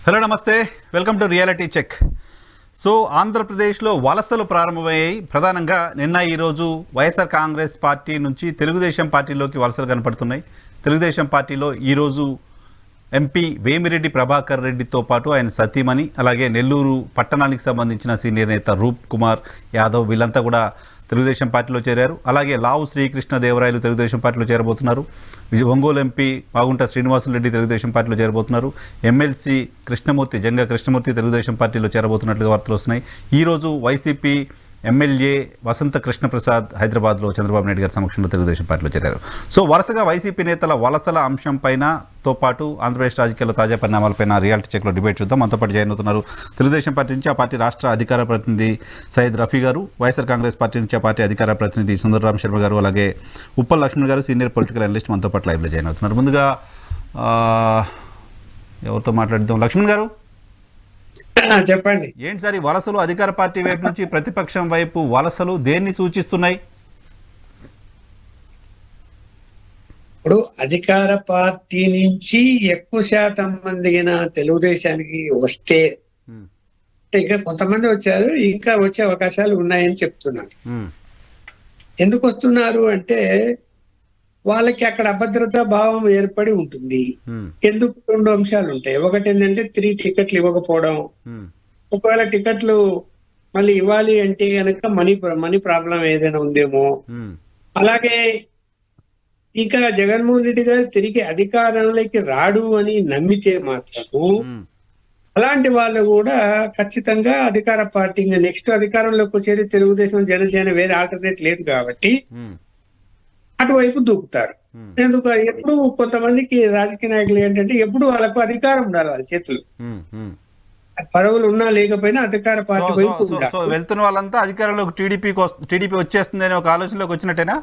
Hello నమస్తే, welcome to reality check. So ఆంధ్రప్రదేశ్లో వలసలు ప్రారంభమయ్యాయి. ప్రధానంగా నిన్న ఈరోజు వైఎస్ఆర్ కాంగ్రెస్ పార్టీ నుంచి తెలుగుదేశం పార్టీలోకి వలసలు కనపడుతున్నాయి. తెలుగుదేశం పార్టీలో ఈరోజు ఎంపీ వేమిరెడ్డి ప్రభాకర్ రెడ్డితో పాటు ఆయన సతీమణి, అలాగే నెల్లూరు పట్టణానికి సంబంధించిన సీనియర్ నేత రూప్ కుమార్ యాదవ్ వీళ్ళంతా కూడా తెలుగుదేశం పార్టీలో చేరారు. అలాగే లావు శ్రీకృష్ణదేవరాయలు తెలుగుదేశం పార్టీలో చేరబోతున్నారు. ఒంగోలు ఎంపీ మాగుంట శ్రీనివాసులరెడ్డి తెలుగుదేశం పార్టీలో చేరబోతున్నారు. ఎమ్మెల్సీ కృష్ణమూర్తి జంగా కృష్ణమూర్తి తెలుగుదేశం పార్టీలో చేరబోతున్నట్లుగా వార్తలు వస్తున్నాయి. ఈరోజు వైసీపీ ఎమ్మెల్యే వసంత కృష్ణప్రసాద్ హైదరాబాద్లో చంద్రబాబు నాయుడు గారి సమక్షంలో తెలుగుదేశం పార్టీలో చేరారు. సో వరుసగా వైసీపీ నేతల వలసల అంశంపైనతో పాటు ఆంధ్రప్రదేశ్ రాజకీయాల్లో తాజా పరిణామాలపైన రియాలిటీ చెక్లో డిబేట్ చూద్దాం. మనతో పాటు జాయిన్ అవుతున్నారు తెలుగుదేశం పార్టీ నుంచి ఆ పార్టీ రాష్ట్ర అధికార ప్రతినిధి సయ్యద్ రఫీ గారు, వైఎస్ఆర్ కాంగ్రెస్ పార్టీ నుంచి ఆ పార్టీ అధికార ప్రతినిధి సుందరరామ్ శర్మ గారు, అలాగే ఉప్పల్ లక్ష్మణ్ గారు సీనియర్ పొలిటికల్ అనలిస్ట్ మనతో పాటు లైవ్లో జాయిన్ అవుతున్నారు. ముందుగా ఎవరితో మాట్లాడిద్దాం? లక్ష్మణ్ గారు చెప్పండి. ఏంటి సార్ ఈ వలసలు? అధికార పార్టీ వైపు నుంచి ప్రతిపక్షం వైపు వలసలు దేన్ని సూచిస్తున్నాయి? ఇప్పుడు అధికార పార్టీ నుంచి ఎక్కువ శాతం మందిన తెలుగుదేశానికి వస్తే ఇంకా కొంతమంది వచ్చారు, ఇంకా వచ్చే అవకాశాలు ఉన్నాయని చెప్తున్నారు. ఎందుకు వస్తున్నారు అంటే వాళ్ళకి అక్కడ అభద్రతా భావం ఏర్పడి ఉంటుంది. ఎందుకు? రెండు అంశాలు ఉంటాయి. ఒకటి ఏంటంటే 3 టికెట్లు ఇవ్వకపోవడం. ఒకవేళ టికెట్లు మళ్ళీ ఇవ్వాలి అంటే కనుక మనీ ప్రాబ్లం ఏదైనా ఉందేమో. అలాగే ఇంకా జగన్మోహన్ రెడ్డి గారు తిరిగి అధికారంలోకి రాడు అని నమ్మితే మాత్రము అలాంటి వాళ్ళు కూడా ఖచ్చితంగా అధికార పార్టీ నెక్స్ట్ అధికారంలోకి వచ్చేది తెలుగుదేశం జనసేన, వేరే ఆల్టర్నేట్ లేదు కాబట్టి అటువైపు దూకుతారు. ఎందుకు? ఎప్పుడు కొంతమందికి రాజకీయ నాయకులు ఏంటంటే ఎప్పుడు వాళ్ళకు అధికారం ఉండాలి, వాళ్ళ చేతులు పదవులు ఉన్నా లేకపోయినా అధికార పార్టీ వైపు వెళ్తున్న వాళ్ళంతా అధికారంలోకి టీడీపీ వచ్చేస్తుంది అనే ఒక ఆలోచనలోకి వచ్చినట్టేనా?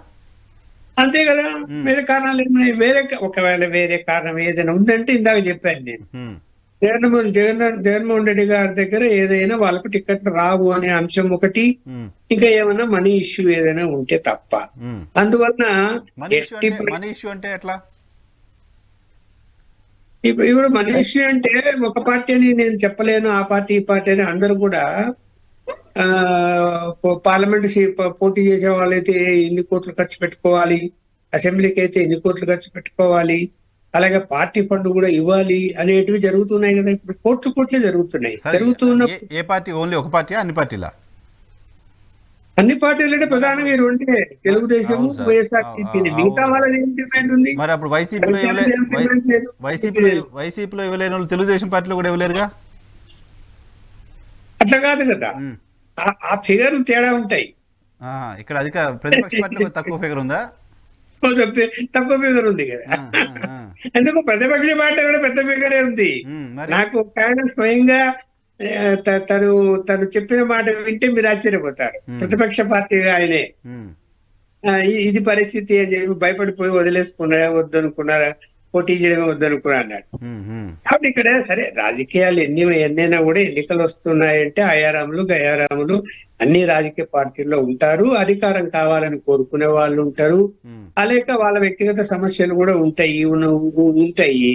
అంతే కదా. వేరే కారణాలు ఏమైనా ఒకవేళ వేరే కారణం ఏదైనా ఉందంటే ఇందాక చెప్పాను నేను, జగన్మోహన్ రెడ్డి గారి దగ్గర ఏదైనా వాళ్ళకు టికెట్ రావు అనే అంశం ఒకటి, ఇంకా ఏమైనా మనీ ఇష్యూ ఏదైనా ఉంటే తప్ప. అందువలన మనీ ఇష్యూ అంటే ఎట్లా? ఇప్పుడు మనీ ఇష్యూ అంటే ఒక పార్టీ అని నేను చెప్పలేను, ఆ పార్టీ ఈ పార్టీ అని. అందరూ కూడా పార్లమెంట్ పోటీ చేసే వాళ్ళైతే ఎన్ని కోట్లు ఖర్చు పెట్టుకోవాలి, అసెంబ్లీకి అయితే ఎన్ని కోట్లు ఖర్చు పెట్టుకోవాలి, అలాగే పార్టీ ఫండ్ కూడా ఇవ్వాలి అనేటివి జరుగుతున్నాయి కదా. ఇప్పుడు కోట్లే జరుగుతున్నాయి. ఏ పార్టీ? ఓన్లీ ఒక పార్టీ? అన్ని పార్టీలా? అన్ని పార్టీలు అంటే ప్రధానంగా రెండే, తెలుగుదేశం, వైఎస్ఆర్సీపీ. మిగతా వాళ్ళది ఏం డిమాండ్ ఉంది? మరి అప్పుడు వైసీపీలో ఇవ్వలేని వాళ్ళు తెలుగుదేశం పార్టీలో కూడా ఇవ్వలేరుగా? అట్లా కాదు కదా, ఆ ఫిగర్లు తేడా ఉంటాయి. ఇక్కడ ప్రతిపక్ష పార్టీలో తక్కువ ఫిగర్ ఉందా? తక్కువ ఫిగర్ ఉంది కదా. ఎందుకు? ప్రతిపక్ష పార్టీ కూడా పెద్ద ఫిగరే ఉంది. నాకు కారణం స్వయంగా తను చెప్పిన మాట వింటే మీరు ఆశ్చర్యపోతారు. ప్రతిపక్ష పార్టీ ఆయనే ఇది పరిస్థితి అని చెప్పి భయపడిపోయి వద్దనుకున్నారా, పోటీ చేయడమే వద్దనుకున్నా అన్నాడు. కాబట్టి ఇక్కడ సరే రాజకీయాలు ఎన్నైనా కూడా ఎన్నికలు వస్తున్నాయంటే ఆయారాములు గయారాములు అన్ని రాజకీయ పార్టీల్లో ఉంటారు. అధికారం కావాలని కోరుకునే వాళ్ళు ఉంటారు, అలాగే వాళ్ళ వ్యక్తిగత సమస్యలు కూడా ఉంటాయి.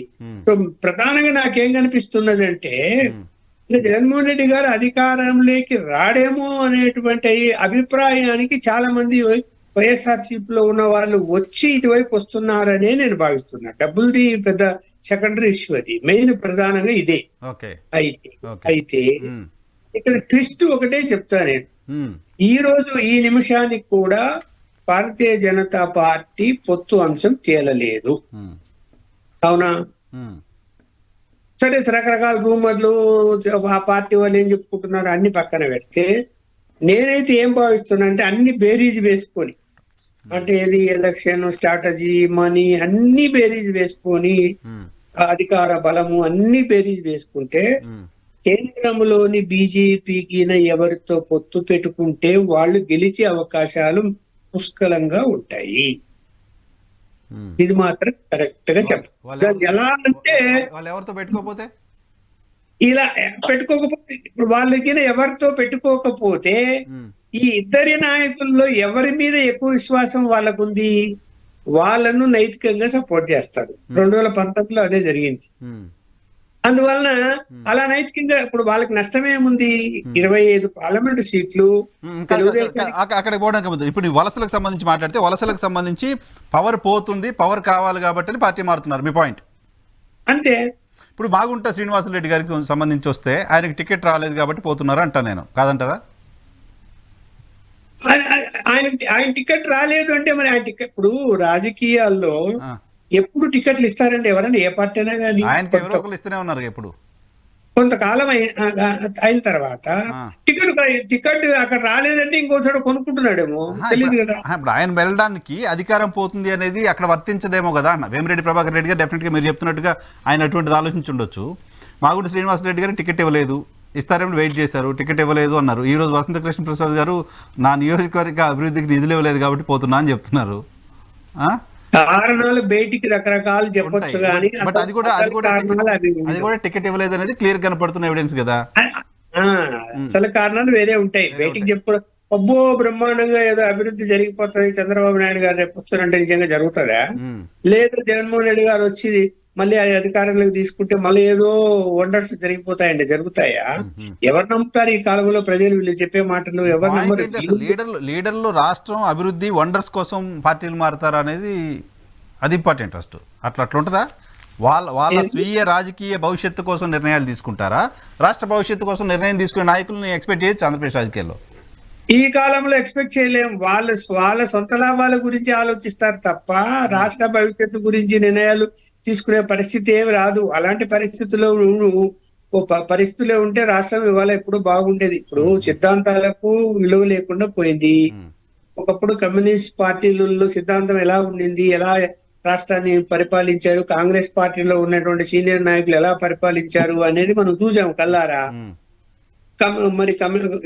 ప్రధానంగా నాకేం కనిపిస్తున్నది అంటే జగన్మోహన్ రెడ్డి గారు అధికారంలోకి రాడేమో అనేటువంటి అభిప్రాయానికి చాలా మంది వైఎస్ఆర్సీపీలో ఉన్న వాళ్ళు వచ్చి ఇటువైపు వస్తున్నారనే నేను భావిస్తున్నా. డబ్బులది పెద్ద సెకండరీ ఇష్యూ, అది మెయిన్ ప్రధానంగా ఇదే. అయితే ఇక్కడ ట్విస్ట్ ఒకటే చెప్తా నేను. ఈ రోజు ఈ నిమిషానికి కూడా భారతీయ జనతా పార్టీ పొత్తు అంశం తేలలేదు. అవునా? సరే, రకరకాల రూమర్లు ఆ పార్టీ వాళ్ళు ఏం చెప్పుకుంటున్నారు అన్ని పక్కన పెడితే నేనైతే ఏం భావిస్తున్నా అంటే అన్ని బేరీజ్ వేసుకొని, అంటే ఏది ఎలక్షన్ స్ట్రాటజీ, మనీ అన్ని బేరీజ్ వేసుకొని, అధికార బలము అన్ని బేరీజ్ వేసుకుంటే కేంద్రంలోని బీజేపీకి ఎవరితో పొత్తు పెట్టుకుంటే వాళ్ళు గెలిచే అవకాశాలు పుష్కలంగా ఉంటాయి. ఇది మాత్రం కరెక్ట్ గా చెప్పాలి. ఎలా అంటే ఎవరితో పెట్టుకోకపోతే ఇలా పెట్టుకోకపోతే, ఇప్పుడు వాళ్ళకి ఎవరితో పెట్టుకోకపోతే ఈ ఇద్దరి నాయకుల్లో ఎవరి మీద ఎక్కువ విశ్వాసం వాళ్ళకుంది, వాళ్ళను నైతికంగా సపోర్ట్ చేస్తారు. 2019లో అదే జరిగింది. అందువలన అలా నైతికంగా ఇప్పుడు వాళ్ళకి నష్టమేముంది? 25 పార్లమెంటు సీట్లు తెలుగుదేశం. అక్కడికి పోవడానికి ముందు ఇప్పుడు ఈ వలసలకు సంబంధించి మాట్లాడితే వలసలకు సంబంధించి పవర్ పోతుంది, పవర్ కావాలి కాబట్టి పార్టీ మారుతున్నారు, మీ పాయింట్ అంతే. ఇప్పుడు మాగుంట శ్రీనివాసరెడ్డి గారికి సంబంధించి వస్తే ఆయనకి టికెట్ రాలేదు కాబట్టి పోతున్నారు అంటా నేను, కాదంటారా? ఆయన టికెట్ రాలేదు అంటే మరి ఆయన టికెట్ ఇప్పుడు రాజకీయాల్లో ఎప్పుడు టికెట్లు ఇస్తారంటే ఎవరైనా ఏ పార్టీ అయినా కానీ ఆయనకి ఎవరో ఒకరు ఇస్తూనే ఉన్నారు. ఎప్పుడు కొంతకాలం అయిన తర్వాత టికెట్ అక్కడ రాలేదంటే ఇంకో చోట కొనుక్కుంటున్నాడేమో, తెలియదు కదా. ఇప్పుడు ఆయన వెళ్ళడానికి అధికారం పోతుంది అనేది అక్కడ వర్తించదేమో కదా అన్న. వేమిరెడ్డి ప్రభాకర్ రెడ్డి గారు డెఫినెట్గా మీరు చెప్తున్నట్టుగా ఆయన అటువంటిది ఆలోచించి ఉండొచ్చు. మాగుంట శ్రీనివాసరెడ్డి గారు టికెట్ ఇవ్వలేదు, ఇస్తారేమో వెయిట్ చేశారు, టికెట్ ఇవ్వలేదు అన్నారు. ఈ రోజు వసంత కృష్ణ ప్రసాద్ గారు నా నియోజకవర్గ అభివృద్ధికి నిధులు ఇవ్వలేదు కాబట్టి పోతున్నా అని చెప్తున్నారు. కారణాలు బయటికి రకరకాలు చెప్పొచ్చు కానీ బట్ అది కూడా టికెట్ ఇవ్వలేదు అనేది క్లియర్ కనపడుతున్న ఎవిడెన్స్ కదా. అసలు కారణాలు వేరే ఉంటాయి, బయటికి చెప్పుకోవడం. అబ్బో బ్రహ్మాండంగా ఏదో అభివృద్ధి జరిగిపోతుంది, చంద్రబాబు నాయుడు గారు రేపు వస్తారంటే నిజంగా జరుగుతుందా? లేదు జగన్మోహన్ రెడ్డి గారు వచ్చి మళ్ళీ అధికారంలోకి తీసుకుంటే మళ్ళీ ఏదో వండర్స్ జరిగిపోతాయండి, జరుగుతాయా? ఎవరు నమ్ముతారు ఈ కాలంలో? ప్రజలు వీళ్ళు చెప్పే మాటలు ఎవరు నమ్మరు. లీడర్లు రాష్ట్రం అభివృద్ధి వండర్స్ కోసం పార్టీలు మారుతారా అనేది అది ఇంపార్టెంట్. ఫస్ట్ అట్లా ఉంటుందా? వాళ్ళ స్వీయ రాజకీయ భవిష్యత్తు కోసం నిర్ణయాలు తీసుకుంటారా? రాష్ట్ర భవిష్యత్తు కోసం నిర్ణయం తీసుకునే నాయకులను ఎక్స్పెక్ట్ చేయొచ్చు ఆంధ్రప్రదేశ్ రాజకీయాల్లో. ఈ కాలంలో ఎక్స్పెక్ట్ చేయలేం. వాళ్ళ సొంత లాభాల గురించి ఆలోచిస్తారు తప్ప రాష్ట్ర భవిష్యత్తు గురించి నిర్ణయాలు తీసుకునే పరిస్థితి ఏమి రాదు. అలాంటి పరిస్థితుల్లో ఉంటే రాష్ట్రం ఇవాళ ఎప్పుడు బాగుండేది. ఇప్పుడు సిద్ధాంతాలకు విలువ లేకుండా పోయింది. ఒకప్పుడు కమ్యూనిస్ట్ పార్టీలలో సిద్ధాంతం ఎలా ఉండింది, ఎలా రాష్ట్రాన్ని పరిపాలించారు, కాంగ్రెస్ పార్టీలో ఉన్నటువంటి సీనియర్ నాయకులు ఎలా పరిపాలించారు అనేది మనం చూసాం కల్లారా. మరి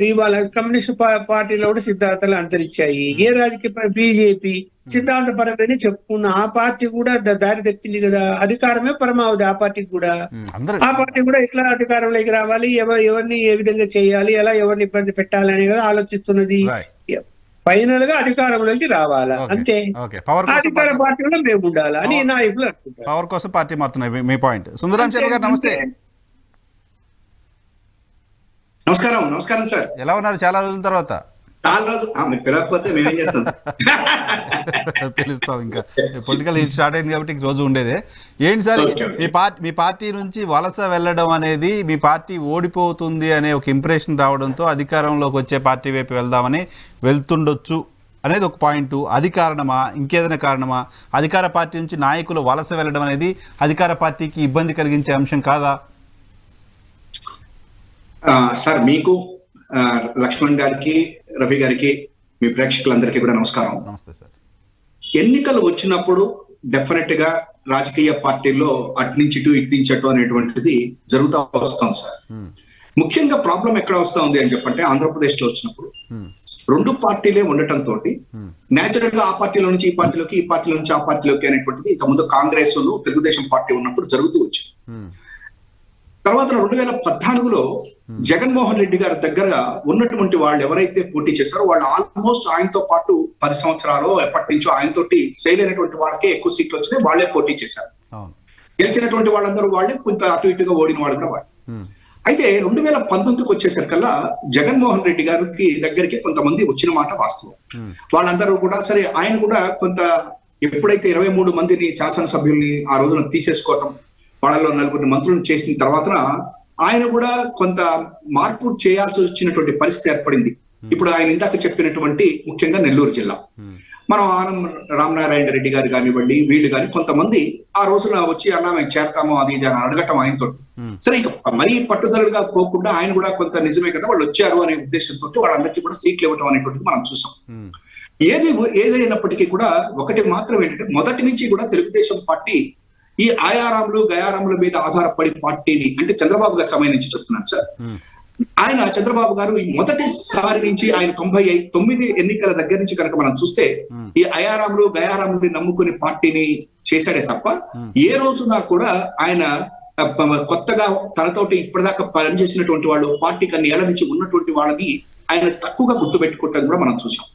ఇవాళ కమ్యూనిస్ట్ పార్టీలో కూడా సిద్ధాంతాలు అంతరించాయి. ఏ రాజకీయ బీజేపీ సిద్ధాంతపరమైన చెప్పుకున్న ఆ పార్టీ కూడా దారి తప్పింది కదా. అధికారమే పరమావధి ఆ పార్టీకి కూడా. ఆ పార్టీ కూడా ఎట్లా అధికారంలోకి రావాలి, ఎవరిని ఏ విధంగా చేయాలి, ఎలా ఎవరిని ఇబ్బంది పెట్టాలని కదా ఆలోచిస్తున్నది. ఫైనల్ గా అధికారంలోకి రావాలా అంతే. అధికార పార్టీలో మేము ఉండాలా అని నాయకులు అనుకుంటారు. పవర్ కోసం పార్టీ మారుతున్నాయి, మీ పాయింట్. సుందరాం శర్మ గారు నమస్తే. నమస్కారం సార్. ఎలా ఉన్నారు? చాలా రోజుల తర్వాత. పిలవకపోతే మేమేం చేస్తాం, పిలుస్తాం. ఇంకా పొలిటికల్ స్టార్ట్ అయింది కాబట్టి రోజు ఉండేదే. ఏంటి సార్ మీ పార్టీ నుంచి వలస వెళ్ళడం అనేది, మీ పార్టీ ఓడిపోతుంది అనే ఒక ఇంప్రెషన్ రావడంతో అధికారంలోకి వచ్చే పార్టీ వైపు వెళ్దామని వెళ్తుండొచ్చు అనేది ఒక పాయింట్. అది కారణమా, ఇంకేదైనా కారణమా? అధికార పార్టీ నుంచి నాయకులు వలస వెళ్ళడం అనేది అధికార పార్టీకి ఇబ్బంది కలిగించే అంశం కాదా? సార్ మీకు, లక్ష్మణ్ గారికి, రవి గారికి, మీ ప్రేక్షకులందరికీ కూడా నమస్కారం. నమస్తే సార్. ఎన్నికలు వచ్చినప్పుడు డెఫినెట్ గా రాజకీయ పార్టీల్లో అటు నుంచి ఇటు ఇటు నుంచి అటు అనేటువంటిది జరుగుతూ వస్తాం సార్. ముఖ్యంగా ప్రాబ్లం ఎక్కడ వస్తా ఉంది అని చెప్పంటే ఆంధ్రప్రదేశ్ లో వచ్చినప్పుడు 2 పార్టీలే ఉండటంతో నేచురల్ గా ఆ పార్టీలో నుంచి ఈ పార్టీలోకి, ఈ పార్టీలో నుంచి ఆ పార్టీలోకి అనేటువంటిది ఇంతకుముందు కాంగ్రెస్ తెలుగుదేశం పార్టీ ఉన్నప్పుడు జరుగుతూ వచ్చింది. తర్వాత 2014లో జగన్మోహన్ రెడ్డి గారి దగ్గర ఉన్నటువంటి వాళ్ళు ఎవరైతే పోటీ చేశారో వాళ్ళు ఆల్మోస్ట్ ఆయనతో పాటు 10 సంవత్సరాలు ఎప్పటి నుంచో ఆయనతోటి సేల్ అయినటువంటి వాళ్ళకే ఎక్కువ సీట్లు వచ్చినాయి, వాళ్లే పోటీ చేశారు. గెలిచినటువంటి వాళ్ళందరూ వాళ్ళే, కొంత అటు ఇటుగా ఓడిన వాళ్ళు కూడా వాళ్ళు. అయితే 2019కి వచ్చేసరికల్లా జగన్మోహన్ రెడ్డి గారికి దగ్గరికి కొంతమంది వచ్చిన మాట వాస్తవం. వాళ్ళందరూ కూడా సరే, ఆయన కూడా కొంత ఎప్పుడైతే 23 మందిని శాసనసభ్యుల్ని ఆ రోజున తీసేసుకోవటం, వాళ్ళలో 4 మంత్రులను చేసిన తర్వాత ఆయన కూడా కొంత మార్పు చేయాల్సి వచ్చినటువంటి పరిస్థితి ఏర్పడింది. ఇప్పుడు ఆయన ఇందాక చెప్పినటువంటి ముఖ్యంగా నెల్లూరు జిల్లా, మనం ఆనం రామనారాయణ రెడ్డి గారు కానివ్వండి, వీళ్ళు కానీ కొంతమంది ఆ రోజున వచ్చి అన్నా మేము చేరతాము అది ఇది అని అడగటం ఆయనతో. సరే, ఇక మరీ పట్టుదలగా పోకుండా ఆయన కూడా కొంత నిజమే కదా వాళ్ళు వచ్చారు అనే ఉద్దేశంతో వాళ్ళందరికీ కూడా సీట్లు ఇవ్వటం అనేటువంటిది మనం చూసాం. ఏదైనప్పటికీ కూడా ఒకటి మాత్రం ఏంటంటే, మొదటి నుంచి కూడా తెలుగుదేశం పార్టీ ఈ ఆయారాములు గయారాముల మీద ఆధారపడి పార్టీని, అంటే చంద్రబాబు గారి సమయం నుంచి చెప్తున్నాను సార్, ఆయన చంద్రబాబు గారు ఈ మొదటిసారి నుంచి ఆయన 99 ఎన్నికల దగ్గర నుంచి కనుక మనం చూస్తే ఈ అయారాములు గయారాములు నమ్ముకుని పార్టీని చేశాడే తప్ప ఏ రోజున కూడా ఆయన కొత్తగా తనతోటి ఇప్పటిదాకా పనిచేసినటువంటి వాళ్ళు, పార్టీకి అన్ని ఏళ్ల నుంచి ఉన్నటువంటి వాళ్ళని ఆయన తక్కువగా గుర్తుపెట్టుకుంటాం కూడా మనం చూసాం.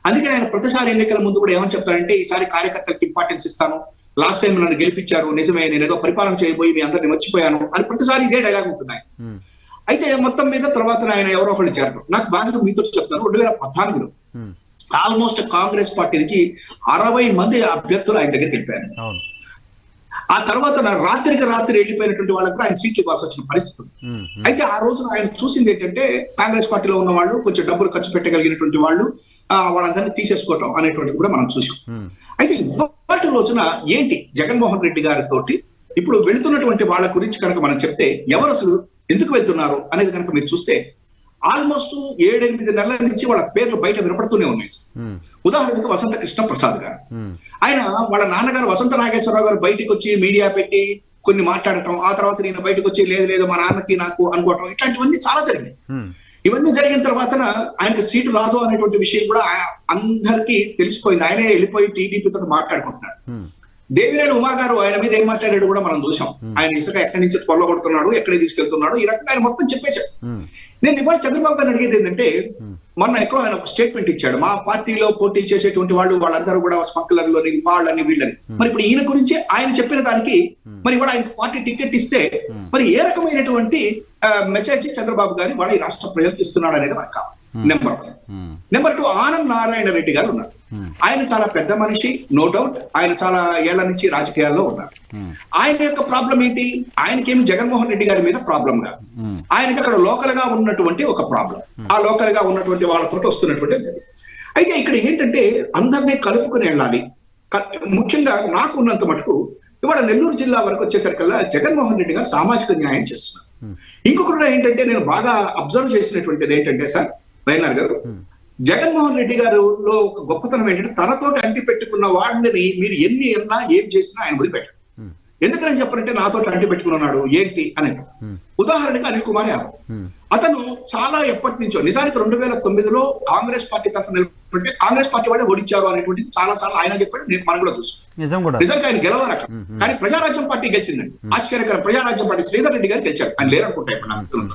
అందుకే ఆయన ప్రతిసారి ఎన్నికల ముందు కూడా ఏమని చెప్తారంటే, ఈసారి కార్యకర్తలకు ఇంపార్టెన్స్ ఇస్తాను, లాస్ట్ టైం నన్ను గెలిపించారు, నిజమే, నేను ఏదో పరిపాలన చేయబోయి మీ అందరిని మర్చిపోయాను అని ప్రతిసారి ఇదే డైలాగ్ ఉంటున్నాయి. అయితే మొత్తం మీద తర్వాత ఆయన ఎవరో ఒకళ్ళు చేరడం. నాకు బాగా మీతో చెప్తాను, 2014లో ఆల్మోస్ట్ కాంగ్రెస్ పార్టీ నుంచి 60 మంది అభ్యర్థులు ఆయన దగ్గరికి వెళ్ళిపోయారు. ఆ తర్వాత రాత్రికి రాత్రి వెళ్ళిపోయినటువంటి వాళ్ళకి కూడా ఆయన సీట్లు ఇవ్వాల్సి వచ్చిన పరిస్థితి. అయితే ఆ రోజున ఆయన చూసింది ఏంటంటే కాంగ్రెస్ పార్టీలో ఉన్న వాళ్ళు కొంచెం డబ్బులు ఖర్చు పెట్టగలిగినటువంటి వాళ్ళు వాళ్ళందరినీ తీసేసుకోవటం అనేటువంటిది కూడా మనం చూసాం. అయితే ఇవాటి రోజున ఏంటి జగన్మోహన్ రెడ్డి గారితో ఇప్పుడు వెళుతున్నటువంటి వాళ్ళ గురించి కనుక మనం చెప్తే ఎవరు అసలు ఎందుకు వెళ్తున్నారు అనేది కనుక మీరు చూస్తే ఆల్మోస్ట్ 7-8 నెలల నుంచి వాళ్ళ పేర్లు బయట వినపడుతూనే ఉన్నాయి. ఉదాహరణకు వసంత కృష్ణ ప్రసాద్ గారు, ఆయన వాళ్ళ నాన్నగారు వసంత నాగేశ్వరరావు గారు బయటకు వచ్చి మీడియా పెట్టి కొన్ని మాట్లాడటం, ఆ తర్వాత నేను బయటకు వచ్చి లేదు మా నాన్నకి నాకు అనుకోవటం, ఇట్లాంటివన్నీ చాలా జరిగినాయి. ఇవన్నీ జరిగిన తర్వాత ఆయనకు సీటు రాదు అనేటువంటి విషయం కూడా అందరికీ తెలిసిపోయింది. ఆయనే వెళ్ళిపోయి టీడీపీతో మాట్లాడుకుంటున్నాడు. దేవినేని ఉమా గారు ఆయన మీద ఏం మాట్లాడాడు కూడా మనం చూసాం. ఆయన ఇసుక ఎక్కడి నుంచి కొల్లగొడుతున్నాడు, ఎక్కడికి తీసుకెళ్తున్నాడు, ఈ రకంగా ఆయన మొత్తం చెప్పేశాడు. నేను ఇవాళ చంద్రబాబు గారిని అడిగేది ఏంటంటే, మొన్న ఎక్కడో ఆయన ఒక స్టేట్మెంట్ ఇచ్చాడు, మా పార్టీలో పోటీ చేసేటువంటి వాళ్ళందరూ కూడా స్మగ్లర్లని వాళ్ళని వీళ్ళని. మరి ఇప్పుడు ఈయన గురించి ఆయన చెప్పిన దానికి మరి ఇవాళ ఆయన పార్టీ టికెట్ ఇస్తే మరి ఏ రకమైనటువంటి మెసేజ్ చంద్రబాబు గారు వాళ్ళ ఈ రాష్ట్ర ప్రజలకు ఇస్తున్నాడు అనేది మనకు కావాలి. నెంబర్ 1. నెంబర్ 2, ఆనం నారాయణ రెడ్డి గారు ఉన్నారు. ఆయన చాలా పెద్ద మనిషి, నో డౌట్. ఆయన చాలా ఏళ్ల నుంచి రాజకీయాల్లో ఉన్నారు. ఆయన యొక్క ప్రాబ్లం ఏంటి? ఆయనకేమి జగన్మోహన్ రెడ్డి గారి మీద ప్రాబ్లం కాదు. ఆయనకి అక్కడ లోకల్ గా ఉన్నటువంటి ఒక ప్రాబ్లం, ఆ లోకల్ గా ఉన్నటువంటి వాళ్ళతో వస్తున్నటువంటి. అయితే ఇక్కడ ఏంటంటే అందరినీ కలుపుకుని వెళ్ళాలి. ముఖ్యంగా నాకు ఉన్నంత మటుకు ఇవాళ నెల్లూరు జిల్లా వరకు వచ్చేసరికల్లా జగన్మోహన్ రెడ్డి గారు సామాజిక న్యాయం చేస్తున్నారు. ఇంకొకటి ఏంటంటే నేను బాగా అబ్జర్వ్ చేసినటువంటిది ఏంటంటే సార్ వైఎన్ఆర్ గారు, జగన్మోహన్ రెడ్డి గారిలో ఒక గొప్పతనం ఏంటంటే తనతోటి అంటి పెట్టుకున్న వాడిని మీరు ఎన్ని అన్నా ఏం చేసినా ఆయన వదిలిపెట్టారు. ఎందుకని చెప్పారంటే నాతో అంటి పెట్టుకున్నాడు ఏంటి అని. ఉదాహరణకి అనిల్ కుమార్ యాదవ్, అతను చాలా ఎప్పటి నుంచో, నిజానికి 2009లో కాంగ్రెస్ పార్టీ తరఫున నిలబడితే కాంగ్రెస్ పార్టీ వాళ్ళే ఓడించారు అనేటువంటిది చాలా సార్లు ఆయన చెప్పాడు, నేను మనం కూడా చూసాం. నిజంగా ఆయన గెలవాలి అక్కడ, కానీ ప్రజారాజ్యం పార్టీ గెలిచిందండి. ఆశ్చర్యకరం, ప్రజారాజ్యం పార్టీ శ్రీధర్ రెడ్డి గారు గెలిచారు. ఆయన లేరనుకుంటా ఇప్పుడు,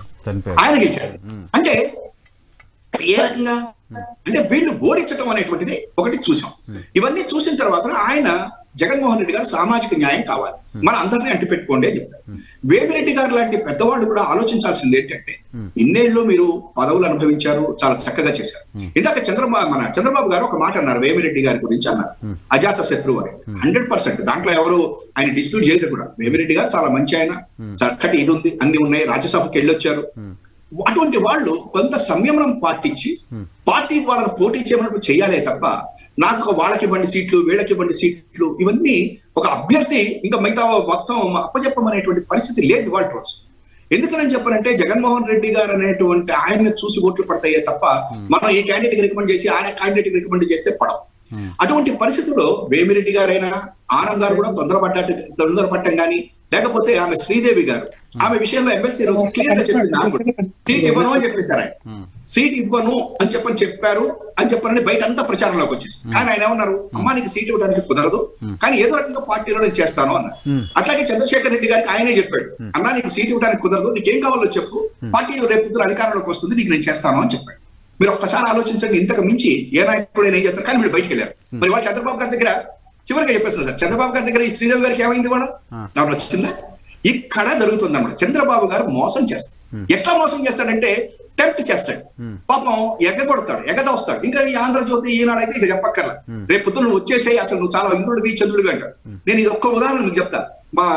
ఆయన గెలిచారు. అంటే ఏ రకంగా అంటే వీళ్ళు ఓడించడం అనేటువంటిది ఒకటి చూసాం. ఇవన్నీ చూసిన తర్వాత ఆయన జగన్మోహన్ రెడ్డి గారు సామాజిక న్యాయం కావాలి, మన అందరినీ అంటి పెట్టుకోండి అని చెప్పారు. వేమిరెడ్డి గారు లాంటి పెద్దవాళ్ళు కూడా ఆలోచించాల్సింది ఏంటంటే, ఇన్నేళ్లు మీరు పదవులు అనుభవించారు, చాలా చక్కగా చేశారు. ఇందాక చంద్రబాబు గారు ఒక మాట అన్నారు వేమిరెడ్డి గారి గురించి, అన్నారు అజాత శత్రువు అని. 100% దాంట్లో ఎవరు ఆయన డిస్ప్యూట్ చేయలేదు కూడా. వేమిరెడ్డి గారు చాలా మంచి ఆయన, చక్కటి ఇది ఉంది, అన్ని ఉన్నాయి, రాజ్యసభకి వెళ్ళొచ్చారు. అటువంటి వాళ్ళు కొంత సంయమనం పాటించి పార్టీ వాళ్ళని పోటీ చేయమన్నట్టు చేయాలే తప్ప నాకు వాళ్ళకి ఇవ్వండి సీట్లు, వీళ్ళకి ఇవ్వండి సీట్లు, ఇవన్నీ ఒక అభ్యర్థి ఇంకా మిగతా మొత్తం అప్పచెప్పమనేటువంటి పరిస్థితి లేదు వాళ్ళ రోజు. ఎందుకని చెప్పారంటే జగన్మోహన్ రెడ్డి గారు అనేటువంటి ఆయన్ని చూసి ఓట్లు పడతాయే తప్ప మనం ఈ క్యాండిడేట్ రికమెండ్ చేసి ఆయన క్యాండిడేట్ రికమెండ్ చేస్తే పడవు. అటువంటి పరిస్థితుల్లో వేమిరెడ్డి గారైనా ఆనంద్ గారు కూడా తొందరపట్టం కానీ, లేకపోతే ఆమె శ్రీదేవి గారు ఆమె విషయంలో ఎమ్మెల్సీ రోజు క్లియర్ గా చెప్పింది, సీట్ ఇవ్వను అని చెప్పేశారు. ఆయన సీట్ ఇవ్వను అని చెప్పారు అని చెప్పారని బయట అంతా ప్రచారంలోకి వచ్చేసి. కానీ ఆయన ఏమన్నారు, అమ్మానికి సీట్ ఇవ్వడానికి కుదరదు, కానీ ఏదో రకంగా పార్టీలో నేను చేస్తాను అన్నారు. అట్లాగే చంద్రశేఖర్ రెడ్డి గారికి ఆయనే చెప్పాడు, అన్నా నీకు సీట్ ఇవ్వడానికి కుదరదు, నీకేం కావాలో చెప్పు, పార్టీ రేపు అధికారంలోకి వస్తుంది, నీకు నేను చేస్తాను అని చెప్పాడు. మీరు ఒక్కసారి ఆలోచించండి, ఇంతకు మించి ఏ నాయకుడు ఏం చేస్తారు. కానీ వీళ్ళు బయటకు వెళ్ళారు. మరి వాళ్ళు చంద్రబాబు గారి దగ్గర చివరిగా చెప్పేస్తున్నారు సార్, చంద్రబాబు గారి దగ్గర ఈ శ్రీదేవి గారికి ఏమైంది కూడా నాకు వచ్చిందా? ఇక్కడ జరుగుతుంది అన్నమాట. చంద్రబాబు గారు మోసం చేస్తారు. ఎట్లా మోసం చేస్తాడంటే టెంప్ట్ చేస్తాడు, పాపం ఎగ్గొడతాడు, ఎగదోస్తాడు. ఇంకా ఈ ఆంధ్రజ్యోతి ఈనాడు అయితే ఇక చెప్పక్కర్లా, రేపు పొద్దున్న నువ్వు వచ్చేసేయి, అసలు నువ్వు చాలా ఇంద్రుడివి చంద్రుడివి అంటాడు. నేను ఇది ఒక్క ఉదాహరణ మీకు చెప్తా. మా